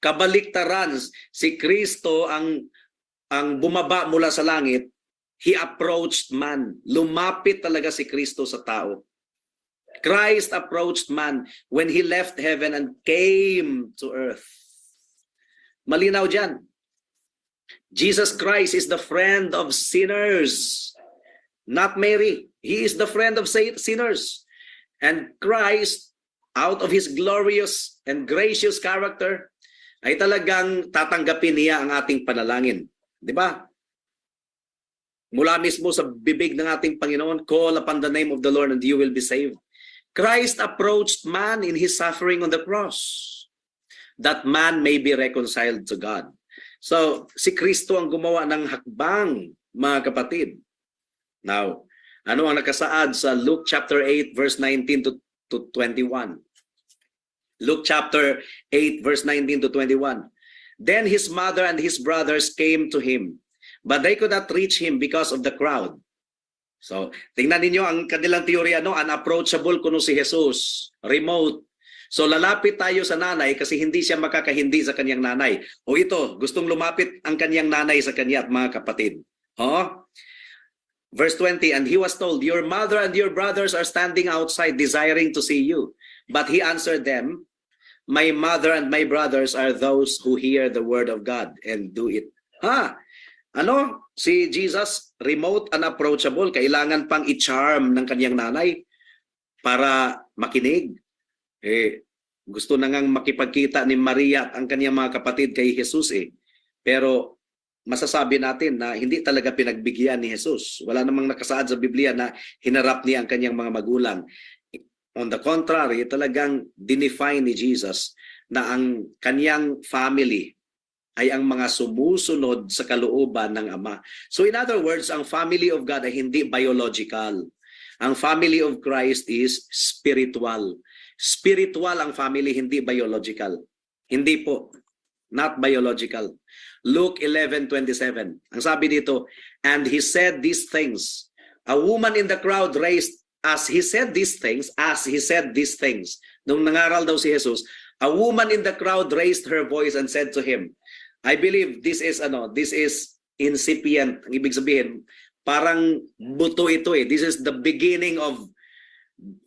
Kabaliktaran, si Kristo ang bumaba mula sa langit. He approached man. Lumapit talaga si Kristo sa tao. Christ approached man when he left heaven and came to earth. Malinaw dyan. Jesus Christ is the friend of sinners. Not Mary. He is the friend of sinners. And Christ, out of his glorious and gracious character, ay talagang tatanggapin niya ang ating panalangin. Di ba? Mula mismo sa bibig ng ating Panginoon, call upon the name of the Lord and you will be saved. Christ approached man in his suffering on the cross, that man may be reconciled to God. So, si Kristo ang gumawa ng hakbang, mga kapatid. Now, ano ang nakasaad sa Luke chapter 8 verse 19 to 21? Luke chapter 8 verse 19 to 21. Then his mother and his brothers came to him, but they could not reach him because of the crowd. So, tingnan ninyo ang kanilang teorya, unapproachable kuno si Jesus, remote. So, lalapit tayo sa nanay kasi hindi siya makakahindi sa kanyang nanay. O ito, gustong lumapit ang kanyang nanay sa kanya at mga kapatid. Verse 20, and he was told, your mother and your brothers are standing outside desiring to see you. But he answered them, my mother and my brothers are those who hear the word of God and do it. Si Jesus, remote, unapproachable, kailangan pang i-charm ng kanyang nanay para makinig. Gusto na ngang makipagkita ni Maria at ang kanyang mga kapatid kay Jesus Pero masasabi natin na hindi talaga pinagbigyan ni Jesus. Wala namang nakasaad sa Biblia na hinarap niya ang kanyang mga magulang. On the contrary, talagang dinefine ni Jesus na ang kanyang family ay ang mga sumusunod sa kalooban ng Ama. So in other words, ang family of God ay hindi biological. Ang family of Christ is spiritual. Spiritual ang family, hindi biological. Hindi po. Not biological. Luke 11:27. Ang sabi dito, and he said these things. A woman in the crowd raised, as he said these things. Nung nangaral daw si Jesus, a woman in the crowd raised her voice and said to him, I believe this is incipient. Ang ibig sabihin, parang buto ito This is the beginning of,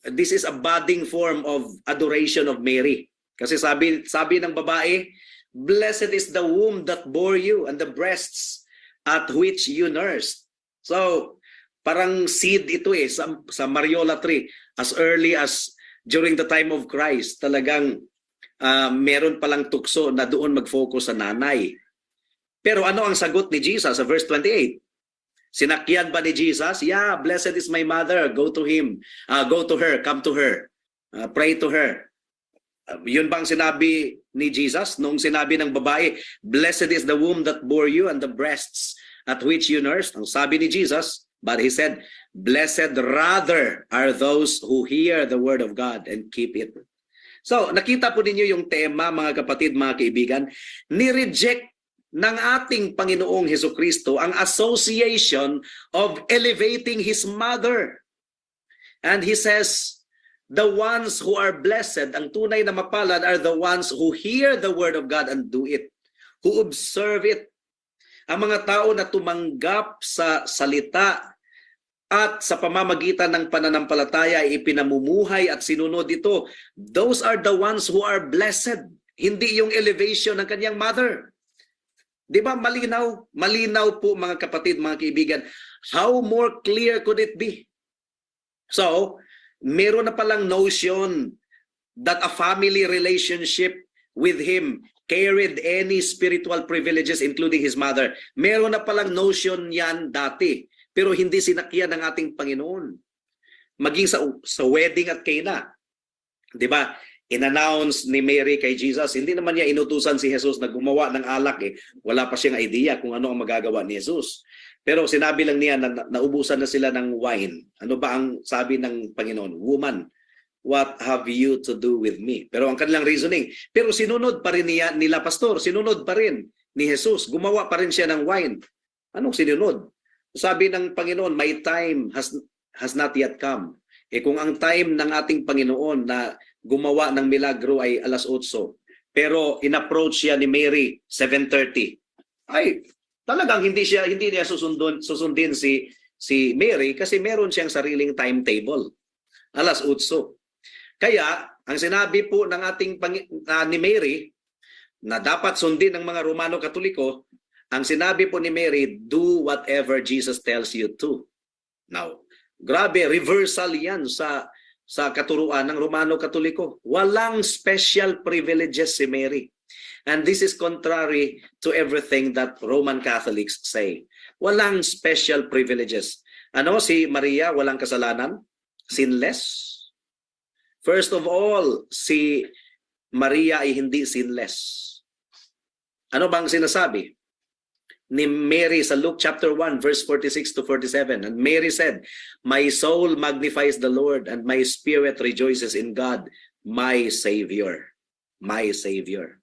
this is a budding form of adoration of Mary. Kasi sabi ng babae, blessed is the womb that bore you and the breasts at which you nursed. So, parang seed ito sa Mariola tree. As early as during the time of Christ, talagang meron palang tukso na doon mag-focus sa nanay. Pero ano ang sagot ni Jesus sa verse 28? Sinakyan ba ni Jesus? Yeah, blessed is my mother. Go to him. Go to her. Come to her. Pray to her. Yun bang sinabi ni Jesus nung sinabi ng babae, blessed is the womb that bore you and the breasts at which you nursed? Ang sabi ni Jesus, but he said, blessed rather are those who hear the word of God and keep it. So, nakita po ninyo yung tema, mga kapatid, mga kaibigan, ni-reject ng ating Panginoong Hesukristo ang association of elevating His mother. And He says, the ones who are blessed, ang tunay na mapalad, are the ones who hear the word of God and do it, who observe it. Ang mga tao na tumanggap sa salita at sa pamamagitan ng pananampalataya ay ipinamumuhay at sinunod ito, those are the ones who are blessed. Hindi yung elevation ng kanyang mother. Di ba malinaw? Malinaw po, mga kapatid, mga kaibigan. How more clear could it be? So, meron na palang notion that a family relationship with him carried any spiritual privileges including his mother. Meron na palang notion yan dati. Pero hindi sinakyan ng ating Panginoon. Maging sa wedding at Cana. 'Di ba? In-announce ni Mary kay Jesus, hindi naman niya inutusan si Jesus na gumawa ng alak Wala pa siyang idea kung ano ang magagawa ni Jesus. Pero sinabi lang niya na naubusan na sila ng wine. Ano ba ang sabi ng Panginoon? Woman, what have you to do with me? Pero ang kanilang reasoning, pero sinunod pa rin nila pastor, sinunod pa rin ni Jesus. Gumawa pa rin siya ng wine. Anong sinunod? Sabi ng Panginoon, my time has not yet come. Kung ang time ng ating Panginoon na gumawa ng milagro ay 8:00, pero in-approach siya ni Mary 7:30, ay talagang hindi niya susundin si Mary kasi meron siyang sariling timetable. 8:00. Kaya ang sinabi po ng ating ni Mary na dapat sundin ng mga Romano Katoliko, ang sinabi po ni Mary, do whatever Jesus tells you to. Now, grabe, reversal yan sa katuruan ng Romano Katoliko. Walang special privileges si Mary. And this is contrary to everything that Roman Catholics say. Walang special privileges. Si Maria, walang kasalanan? Sinless? First of all, si Maria ay hindi sinless. Ano bang sinasabi ni Mary sa Luke chapter 1 verse 46 to 47? And Mary said, my soul magnifies the Lord and my spirit rejoices in God, my Savior. My Savior.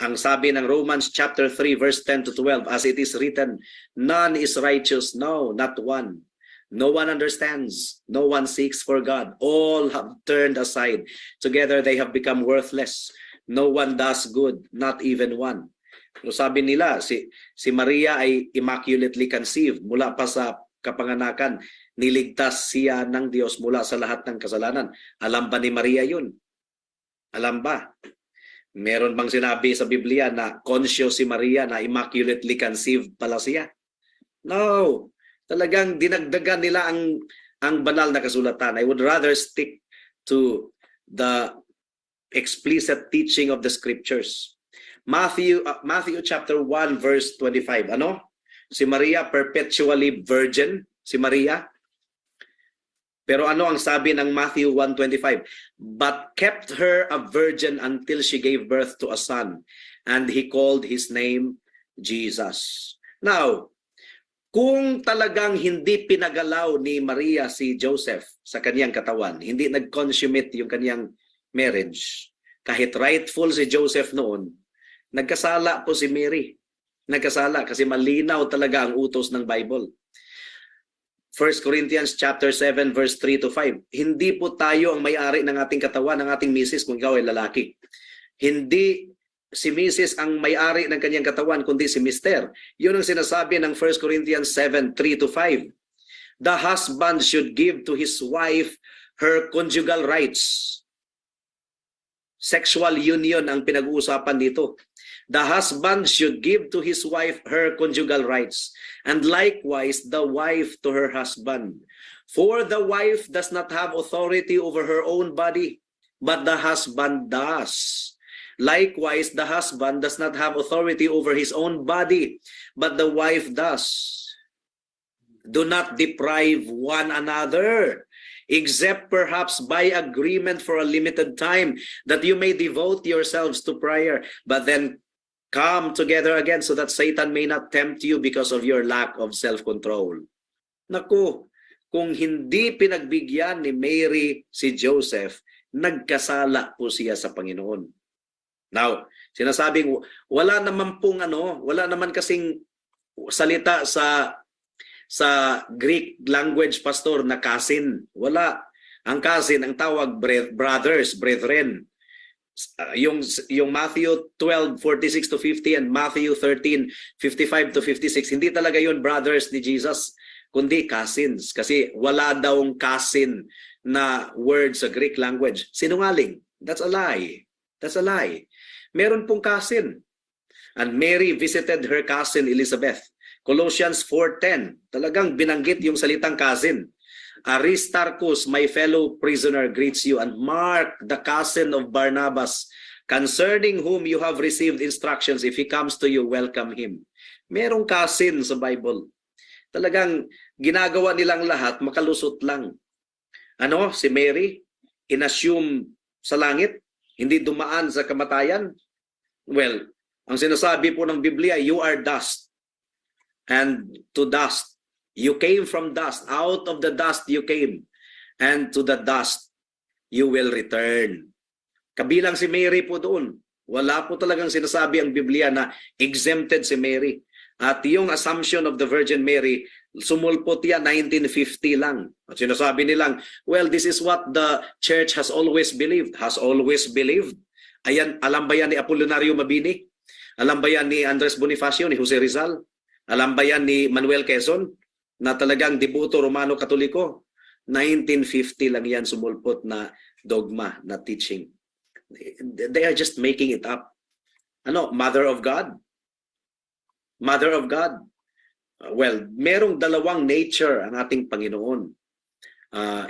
Ang sabi ng Romans chapter 3 verse 10 to 12, as it is written, none is righteous, no, not one. No one understands, no one seeks for God. All have turned aside. Together they have become worthless. No one does good, not even one. So sabi nila, si Maria ay immaculately conceived mula pa sa kapanganakan. Niligtas siya ng Diyos mula sa lahat ng kasalanan. Alam ba ni Maria yun? Alam ba? Meron bang sinabi sa Biblia na conscious si Maria na immaculately conceived pala siya? No. Talagang dinagdagan nila ang banal na kasulatan. I would rather stick to the explicit teaching of the scriptures. Matthew chapter 1 verse 25. Ano? Si Maria perpetually virgin, si Maria. Pero ano ang sabi ng Matthew 1:25? But kept her a virgin until she gave birth to a son, and he called his name Jesus. Now, kung talagang hindi pinagalaw ni Maria si Joseph sa kaniyang katawan, hindi nag-consummate yung kaniyang marriage, kahit rightful si Joseph noon, nagkasala po si Mary. Nagkasala kasi malinaw talaga ang utos ng Bible. 1 Corinthians chapter 7 verse 3 to 5. Hindi po tayo ang may-ari ng ating katawan, ng ating misis kung ikaw ay lalaki. Hindi si misis ang may-ari ng kanyang katawan kundi si mister. Yun ang sinasabi ng 1 Corinthians 7 3 to 5. The husband should give to his wife her conjugal rights. Sexual union ang pinag-uusapan dito. The husband should give to his wife her conjugal rights, and likewise the wife to her husband. For the wife does not have authority over her own body, but the husband does. Likewise, the husband does not have authority over his own body, but the wife does. Do not deprive one another, except perhaps by agreement for a limited time, that you may devote yourselves to prayer, but then come together again so that Satan may not tempt you because of your lack of self-control. Naku, kung hindi pinagbigyan ni Mary si Joseph, nagkasala po siya sa Panginoon. Now, sinasabing wala naman kasing salita sa Greek language, pastor, na cousin. Wala. Ang cousin, ang tawag brothers, brethren. Yung Matthew 12:46 to 50 and Matthew 13:55 to 56, hindi talaga yun brothers ni Jesus, kundi cousins. Kasi wala dawong cousin na word sa Greek language. Sinungaling. That's a lie. That's a lie. Meron pong cousin. And Mary visited her cousin Elizabeth. Colossians 4:10, talagang binanggit yung salitang cousin. Aristarchus, my fellow prisoner, greets you, and Mark, the cousin of Barnabas, concerning whom you have received instructions. If he comes to you, welcome him. Merong cousin sa Bible. Talagang ginagawa nilang lahat, makalusot lang. Ano, si Mary, inassume sa langit, hindi dumaan sa kamatayan. Well, ang sinasabi po ng Biblia, you are dust, and to dust. You came from dust. Out of the dust you came. And to the dust you will return. Kabilang si Mary po doon. Wala po talagang sinasabi ang Biblia na exempted si Mary. At yung assumption of the Virgin Mary, sumulpot yan 1950 lang. At sinasabi nilang, well, this is what the church has always believed. Has always believed. Ayan, alam ba yan ni Apolinario Mabini? Alam ba yan ni Andres Bonifacio, ni Jose Rizal? Alam ba yan ni Manuel Quezon? Na talagang debuto Romano-Katoliko, 1950 lang yan sumulpot na dogma, na teaching. They are just making it up. Ano, Mother of God? Mother of God. Well, merong dalawang nature ang ating Panginoon.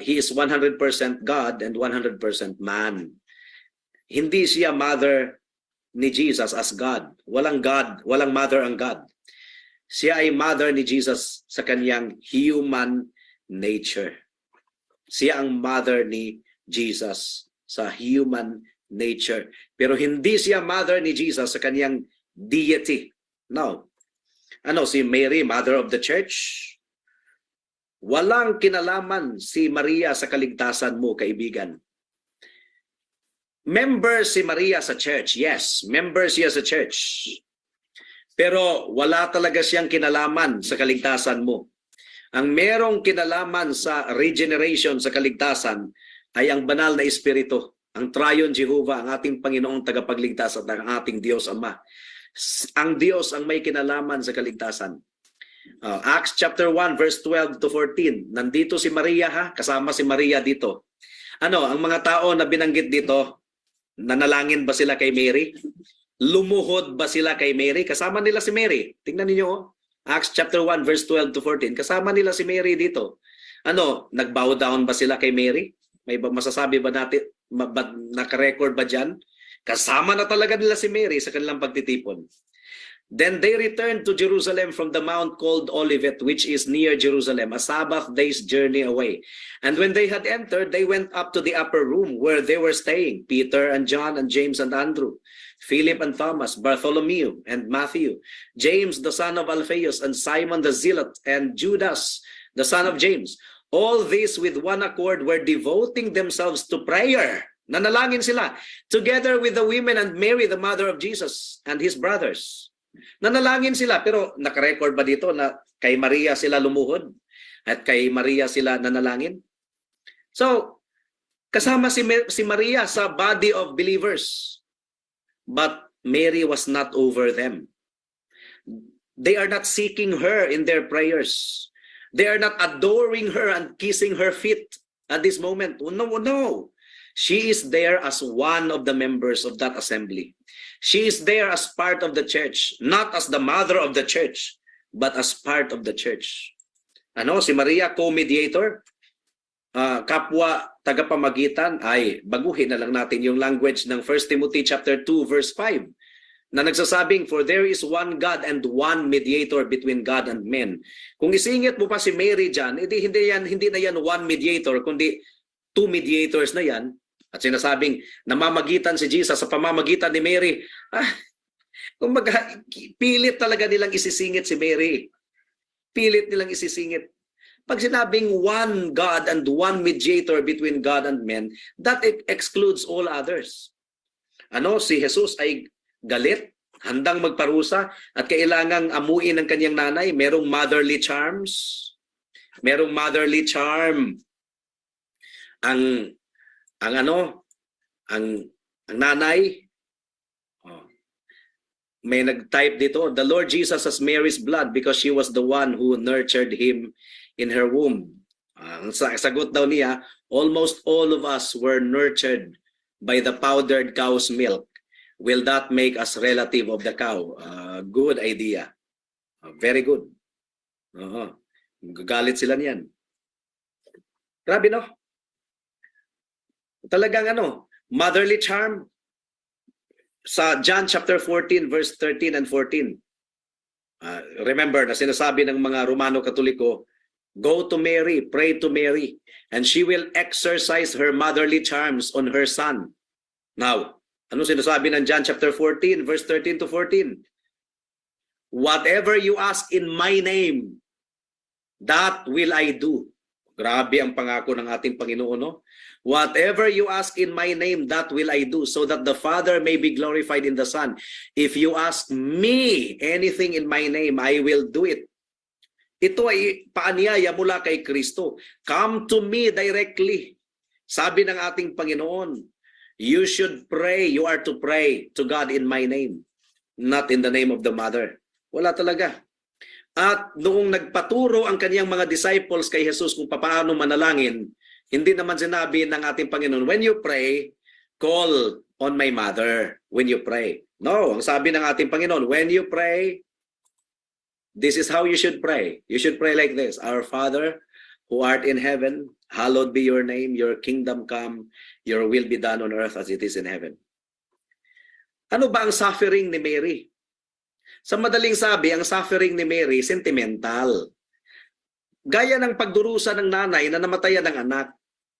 He is 100% God and 100% man. Hindi siya mother ni Jesus as God. Walang God, walang mother ang God. Siya ay mother ni Jesus sa kanyang human nature. Siya ang mother ni Jesus sa human nature. Pero hindi siya mother ni Jesus sa kanyang deity. No. Ano, si Mary, mother of the church? Walang kinalaman si Maria sa kaligtasan mo, kaibigan. Member si Maria sa church. Yes, member siya sa church. Pero wala talaga siyang kinalaman sa kaligtasan mo. Ang merong kinalaman sa regeneration, sa kaligtasan, ay ang banal na Espiritu, ang Triune Jehovah, ang ating Panginoong tagapagligtas at ang ating Diyos Ama. Ang Diyos ang may kinalaman sa kaligtasan. Acts chapter 1 verse 12 to 14. Nandito si Maria, ha? Kasama si Maria dito. Ano, ang mga tao na binanggit dito, Nanalangin ba sila kay Mary? Lumuhod ba sila kay Mary? Kasama nila si Mary. Tingnan niyo, oh. Acts chapter 1 verse 12 to 14. Kasama nila si Mary dito. Nag-bow down ba sila kay Mary? May masasabi ba natin, naka-record ba dyan? Kasama na talaga nila si Mary sa kanilang pagtitipon. Then they returned to Jerusalem from the mount called Olivet, which is near Jerusalem, a Sabbath day's journey away. And when they had entered, they went up to the upper room where they were staying, Peter and John and James and Andrew, Philip and Thomas, Bartholomew and Matthew, James the son of Alphaeus, and Simon the Zealot, and Judas the son of James. All these with one accord were devoting themselves to prayer. Nanalangin sila, together with the women and Mary, the mother of Jesus, and his brothers. Nanalangin sila, pero nakarecord ba dito na kay Maria sila lumuhod? At kay Maria sila nanalangin? So, kasama si Maria sa body of believers. But Mary was not over them. They are not seeking her in their prayers. They are not adoring her and kissing her feet at this moment. No, no. She is there as one of the members of that assembly. She is there as part of the church, not as the mother of the church, but as part of the church. Si Maria, co-mediator, kapwa tagapamagitan, ay baguhin na lang natin yung language ng 1 Timothy chapter 2 verse 5 na nagsasabing, for there is one God and one mediator between God and men. Kung isingit mo pa si Mary dyan, hindi na yan one mediator, kundi two mediators na yan. At sinasabing namamagitan si Jesus sa pamamagitan ni Mary. Kumbaga, pilit talaga nilang isisingit si Mary. Pilit nilang isisingit. Pag sinabing one God and one mediator between God and men, that excludes all others. Si Jesus ay galit, handang magparusa, at kailangang amuin ng kanyang nanay. Merong motherly charms. Merong motherly charm. Ang nanay, may nag-type dito, the Lord Jesus has Mary's blood because she was the one who nurtured him in her womb. Ang sagot daw niya, almost all of us were nurtured by the powdered cow's milk. Will that make us relative of the cow? Good idea. Very good. Gagalit sila niyan. Grabe, no? Talagang motherly charm. Sa John chapter 14 verse 13 and 14. Remember na sinasabi ng mga Romano Katoliko, go to Mary, pray to Mary, and she will exercise her motherly charms on her son. Now, ano sinasabi ng John chapter 14 verse 13 to 14? Whatever you ask in my name, that will I do. Grabe ang pangako ng ating Panginoon, no? Whatever you ask in my name, that will I do, so that the Father may be glorified in the Son. If you ask me anything in my name, I will do it. Ito ay paanyaya mula kay Kristo. Come to me directly. Sabi ng ating Panginoon, you should pray, you are to pray to God in my name, not in the name of the Mother. Wala talaga. At noong nagpaturo ang kaniyang mga disciples kay Jesus kung paano manalangin, hindi naman sinabi ng ating Panginoon, when you pray, call on my mother when you pray. No, ang sabi ng ating Panginoon, when you pray, this is how you should pray. You should pray like this, Our Father, who art in heaven, hallowed be your name, your kingdom come, your will be done on earth as it is in heaven. Ano ba ang suffering ni Mary? Sa madaling sabi, ang suffering ni Mary, sentimental. Gaya ng pagdurusa ng nanay na namatayan ng anak.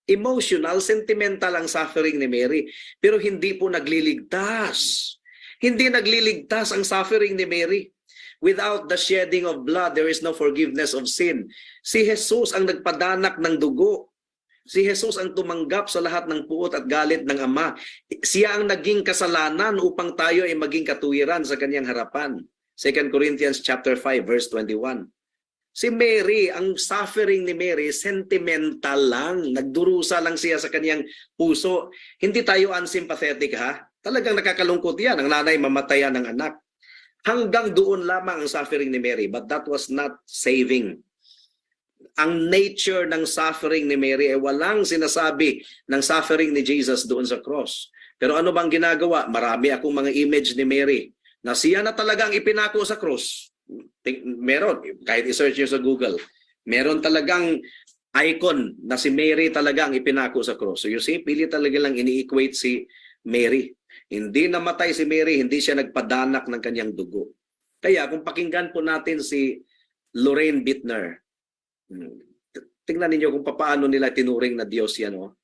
Emotional, sentimental ang suffering ni Mary. Pero hindi po nagliligtas. Hindi nagliligtas ang suffering ni Mary. Without the shedding of blood, there is no forgiveness of sin. Si Jesus ang nagpadanak ng dugo. Si Jesus ang tumanggap sa lahat ng puot at galit ng Ama. Siya ang naging kasalanan upang tayo ay maging katuwiran sa kanyang harapan. 2 Corinthians chapter 5 verse 21. Si Mary, ang suffering ni Mary, sentimental lang. Nagdurusa lang siya sa kanyang puso. Hindi tayo unsympathetic, ha? Talagang nakakalungkot yan. Ang nanay mamatayan ng anak. Hanggang doon lamang ang suffering ni Mary. But that was not saving. Ang nature ng suffering ni Mary ay walang sinasabi ng suffering ni Jesus doon sa cross. Pero ano bang ginagawa? Marami akong mga image ni Mary na siya na talagang ipinako sa cross. Meron, kahit i-search nyo sa Google, meron talagang icon na si Mary talagang ipinako sa cross. So you see, pili talaga lang ini-equate si Mary. Hindi namatay si Mary, hindi siya nagpadanak ng kanyang dugo. Kaya kung pakinggan po natin si Lorraine Bittner, tingnan ninyo kung paano nila tinuring na Diyos yan. Oh.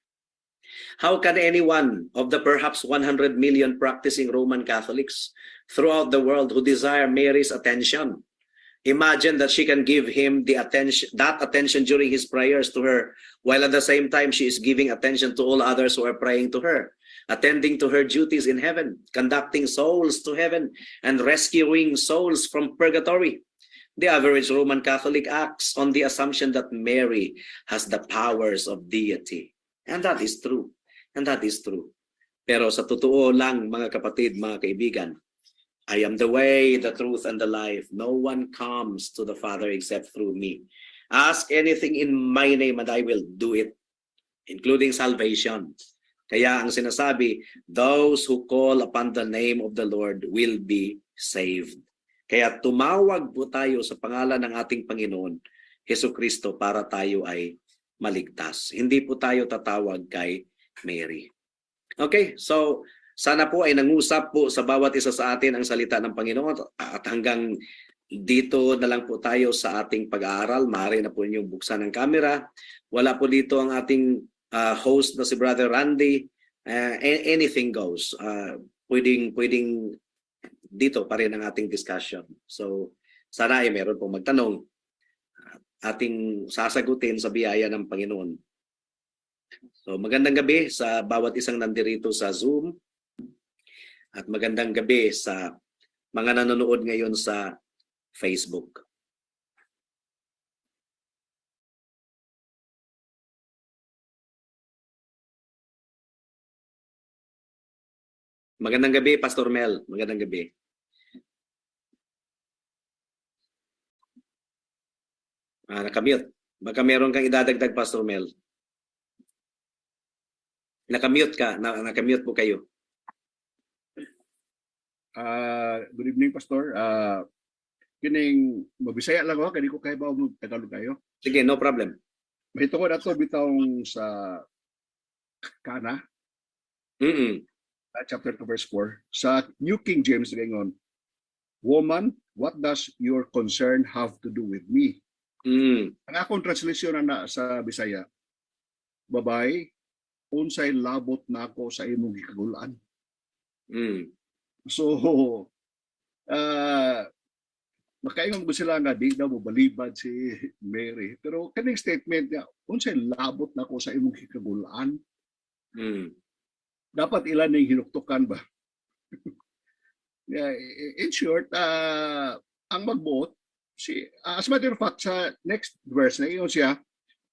How can any one of the perhaps 100 million practicing Roman Catholics throughout the world who desire Mary's attention imagine that she can give him the attention during his prayers to her, while at the same time she is giving attention to all others who are praying to her, attending to her duties in heaven, conducting souls to heaven, and rescuing souls from purgatory? The average Roman Catholic acts on the assumption that Mary has the powers of deity. And that is true. And that is true. Pero sa totoo lang, mga kapatid, mga kaibigan, I am the way, the truth, and the life. No one comes to the Father except through me. Ask anything in my name and I will do it, including salvation. Kaya ang sinasabi, those who call upon the name of the Lord will be saved. Kaya tumawag po tayo sa pangalan ng ating Panginoon, Jesucristo, para tayo ay maligtas. Hindi po tayo tatawag kay Mary. Okay, so sana po ay nangusap po sa bawat isa sa atin ang salita ng Panginoon at hanggang dito na lang po tayo sa ating pag-aaral. Maaari na po ninyong buksan ang camera. Wala po dito ang ating host na si Brother Randy. Anything goes. Pwedeng dito pa rin ang ating discussion. So sana ay meron pong magtanong. Ating sasagutin sa biyaya ng Panginoon. So magandang gabi sa bawat isang nandirito sa Zoom. At magandang gabi sa mga nanonood ngayon sa Facebook. Magandang gabi, Pastor Mel. Magandang gabi. Nakamute. Baka meron kang idadagdag, Pastor Mel. Nakamute ka. Nakamute po kayo. Good evening, Pastor. Kining mabisaya lang ako, kaya ko kayo ba Tagalog kayo? Sige, no problem. Mahito ko na ito bitawang sa Kana, chapter 2, verse 4. Sa New King James, ngayon, woman, what does your concern have to do with me? Ang akong translation na sa Bisaya, babae, unsay labot na ako sa imong gikagulaan. So, makaingon ko sila nga di daw mabalibad si Mary. Pero kaning statement niya, unsay labot na ko sa imong kikagulaan. Dapat ilan yung hinuktukan ba? Yeah, in short, ang magbuot, as a matter of fact, sa next verse, na iyon siya,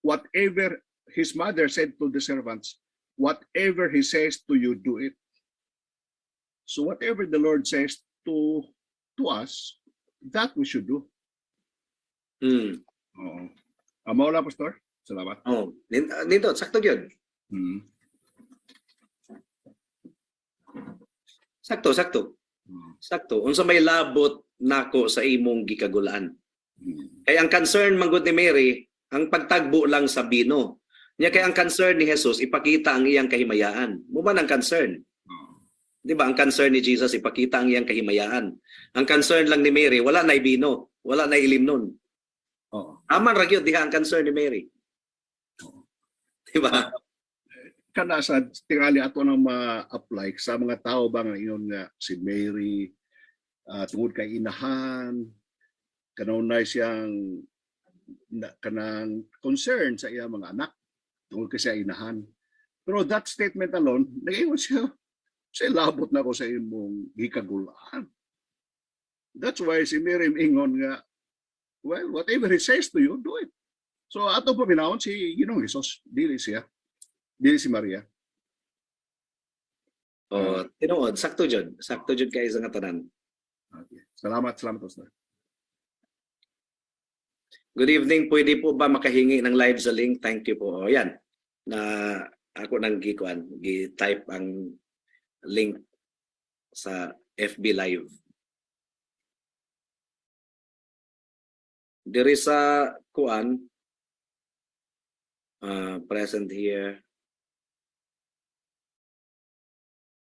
whatever his mother said to the servants, whatever he says to you, do it. So whatever the Lord says to us, that we should do. Oo. Maula, Pastor. Salamat. Oh, dito, sakto yun. Sakto. Sakto. Unsa may labot nako sa imong gikagulaan. Kaya ang concern manggod ni Mary, ang pagtagbo lang sa bino. Niya kaya ang concern ni Jesus, ipakita ang iyang kahimayaan. Mo ba ang concern? Di ba, ang concern ni Jesus, ipakita ang iyang kahimayaan. Ang concern lang ni Mary, wala na ibino, wala na ilim nun. Aman ragyod, diha ang concern ni Mary. Di ba? Kana sa tingali ato nang ma-apply sa mga tao ba ngayon nga si Mary, tungod kay inahan, kanunay siyang kanang concern sa iyang mga anak, tungod kay siya inahan. Pero that statement alone, nag-iwan siya, say labot na ko sa imong gikagulaan. That's why si Mary ingon nga, well, whatever he says to you, do it. So ato po binawon si Ginoong Jesus, dili si Maria. Tinuod, sakto jud kay sa nga tanan. Okay. Salamat, Pastor. Good evening, pwede po ba makahingi ng live sa link? Thank you po. Yan, na ako nang gi-type ang link sa FB Live. There is a kuan present here.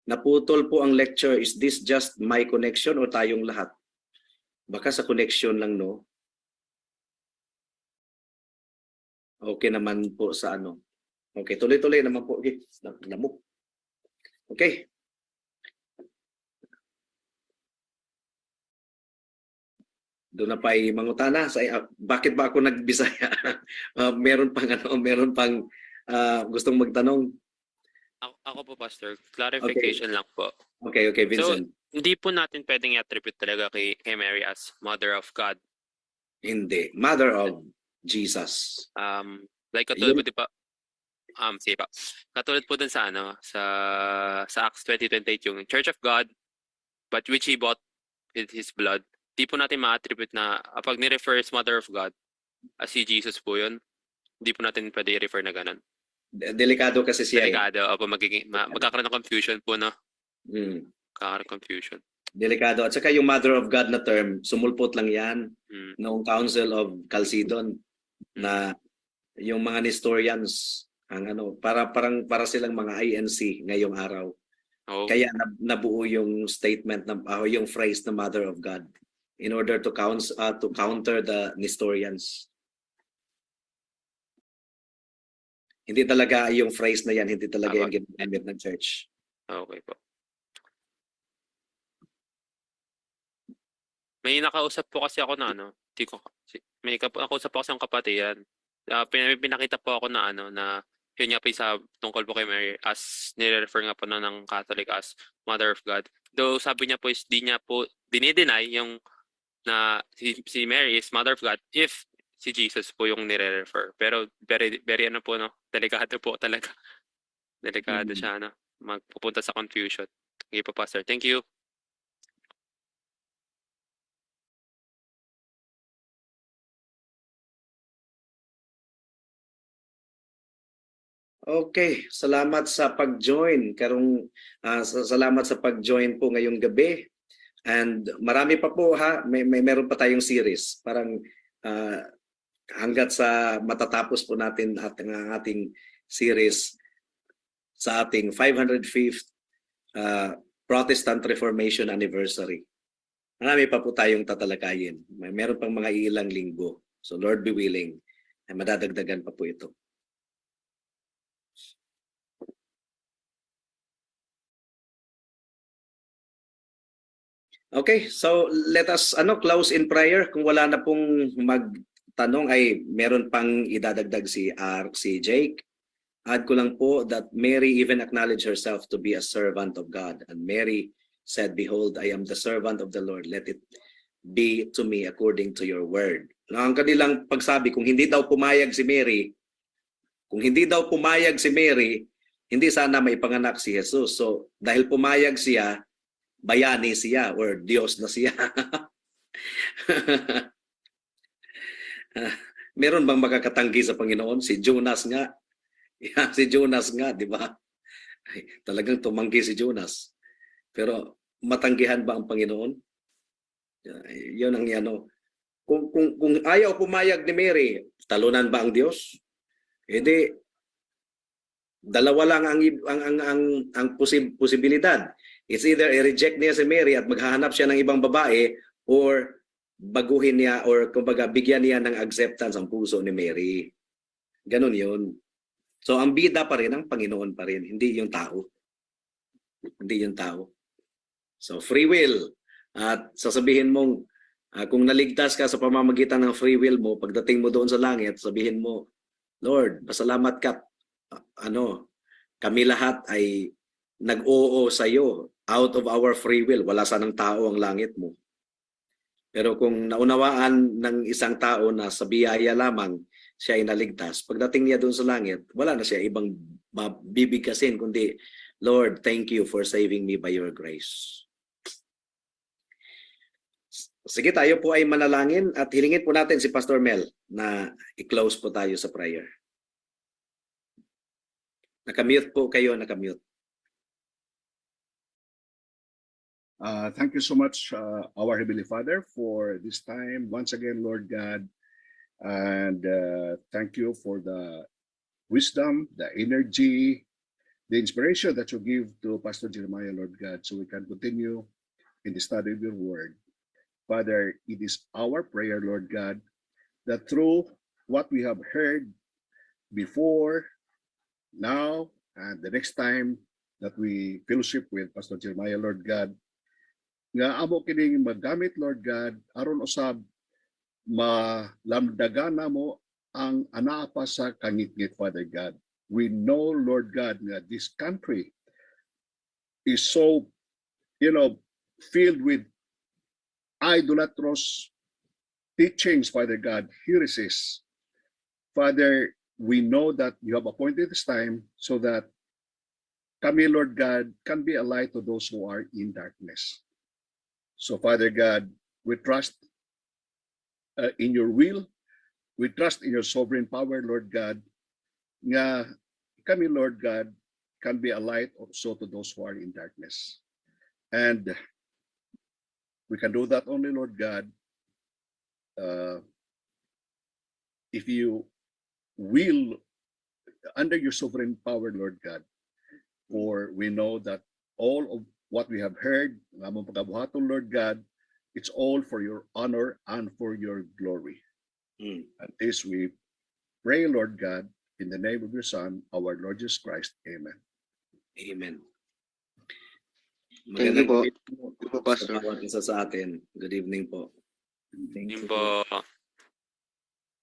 Naputol po ang lecture. Is this just my connection o tayong lahat? Baka sa connection lang, no? Okay naman po sa ano. Okay, tuloy-tuloy naman po. Okay, lamok. Okay. Doon na pa mangutana sa bakit ba ako nagbisaya? Meron pang gustong magtanong. Ako po, Pastor. Clarification lang po. Okay, Vincent. So, hindi po natin pwedeng i-attribute talaga kay Mary as Mother of God. Hindi. Mother of Jesus. Like katulad po, di ba? Sige pa. Katulad po dun sa sa Acts 20:28 yung Church of God, but which He bought with His blood. Di po natin ma-attribute na pag ni-refer as Mother of God, as si Jesus po yun, di po natin pwede i-refer na ganun. Delikado kasi siya. Delikado. Opo, magkakaroon ng confusion po, no? Magkakaroon ng confusion. Delikado. At saka yung Mother of God na term, sumulpot lang yan Mm. noong Council of Chalcedon na yung mga Nestorians ang para silang mga INC ngayong araw. Oh. Kaya nabuo yung statement yung phrase na Mother of God in order to counter the Nestorians. Hindi talaga yung phrase na yan, hindi talaga yung ginagamit ng church. Okay po. May nakausap po kasi ako na may nakausap po kasi ang kapatiran. Pinakita po ako na na yun nga po sa tungkol po kay Mary as nire-refer nga po ng Catholic as Mother of God. Though sabi niya po is di niya po dinideny yung na si Mary is Mother of God if si Jesus po yung nire-refer. Pero very po, no? Delikado po talaga. Delikado siya, magpupunta sa confusion. Okay po, Pastor. Thank you. Okay, salamat sa pag-join. Salamat sa pag-join po ngayong gabi. And marami pa po meron pa tayong series. Parang hanggat sa matatapos po natin ang ating series sa ating 505th Protestant Reformation Anniversary. Marami pa po tayong tatalakayin. Meron pang mga ilang linggo. So Lord be willing, ay madadagdagan pa po ito. Okay, so let us close in prayer. Kung wala na pong magtanong ay meron pang idadagdag si Jake. Add ko lang po that Mary even acknowledged herself to be a servant of God. And Mary said, "Behold, I am the servant of the Lord. Let it be to me according to your word." Ang kanilang pagsabi, kung hindi daw pumayag si Mary, hindi sana maipanganak si Jesus. So dahil pumayag siya, bayani siya or Diyos na siya. Meron bang makakatanggi sa Panginoon? Si Jonas nga. Si Jonas nga, di ba? Talagang tumanggi si Jonas. Pero matanggihan ba ang Panginoon? Yun ang Kung ayaw pumayag ni Mary, talunan ba ang Diyos? Hindi. Dalawa lang ang posibilidad. It's either i-reject niya si Mary at maghahanap siya ng ibang babae or baguhin niya or kumbaga bigyan niya ng acceptance ang puso ni Mary. Ganun yun. So ang bida pa rin, ang Panginoon pa rin, hindi yung tao. Hindi yung tao. So free will. At sasabihin mong kung naligtas ka sa pamamagitan ng free will mo, pagdating mo doon sa langit, sabihin mo, Lord, pasalamat ka. Kami lahat ay nag-oo sa iyo out of our free will. Wala sanang tao ang langit mo. Pero kung naunawaan ng isang tao na sa biyaya lamang siya ay naligtas, pagdating niya doon sa langit, wala na siya ibang bibigkasin kundi, Lord, thank you for saving me by your grace. Sige, tayo po ay manalangin at hilingin po natin si Pastor Mel na i-close po tayo sa prayer. Nakamute po kayo, nakamute. Thank you so much, our Heavenly Father, for this time once again, Lord God. And thank you for the wisdom, the energy, the inspiration that you give to Pastor Jeremiah, Lord God, so we can continue in the study of your word. Father, it is our prayer, Lord God, that through what we have heard before, now, and the next time that we fellowship with Pastor Jeremiah, Lord God, nga amo kining magamit, Lord God, aron usab malamdagana mo ang anaa pa sa kangit-ngit, Father God. We know, Lord God, that this country is so, filled with idolatrous teachings, Father God, heresies. Father, we know that you have appointed this time so that kami, Lord God, can be a light to those who are in darkness. So, Father God, we trust in your will. We trust in your sovereign power, Lord God, nga kami, Lord God, can be a light also to those who are in darkness. And we can do that only, Lord God, if you will, under your sovereign power, Lord God, for we know that all of what we have heard, among pagkabuhaton, Lord God, it's all for your honor and for your glory. Mm. And this we pray, Lord God, in the name of your Son, our Lord Jesus Christ. Amen. Amen. Thank you po. Magandang gabi Thank you po, sa Pastor. bawat isa sa atin. Good evening po. Yun po.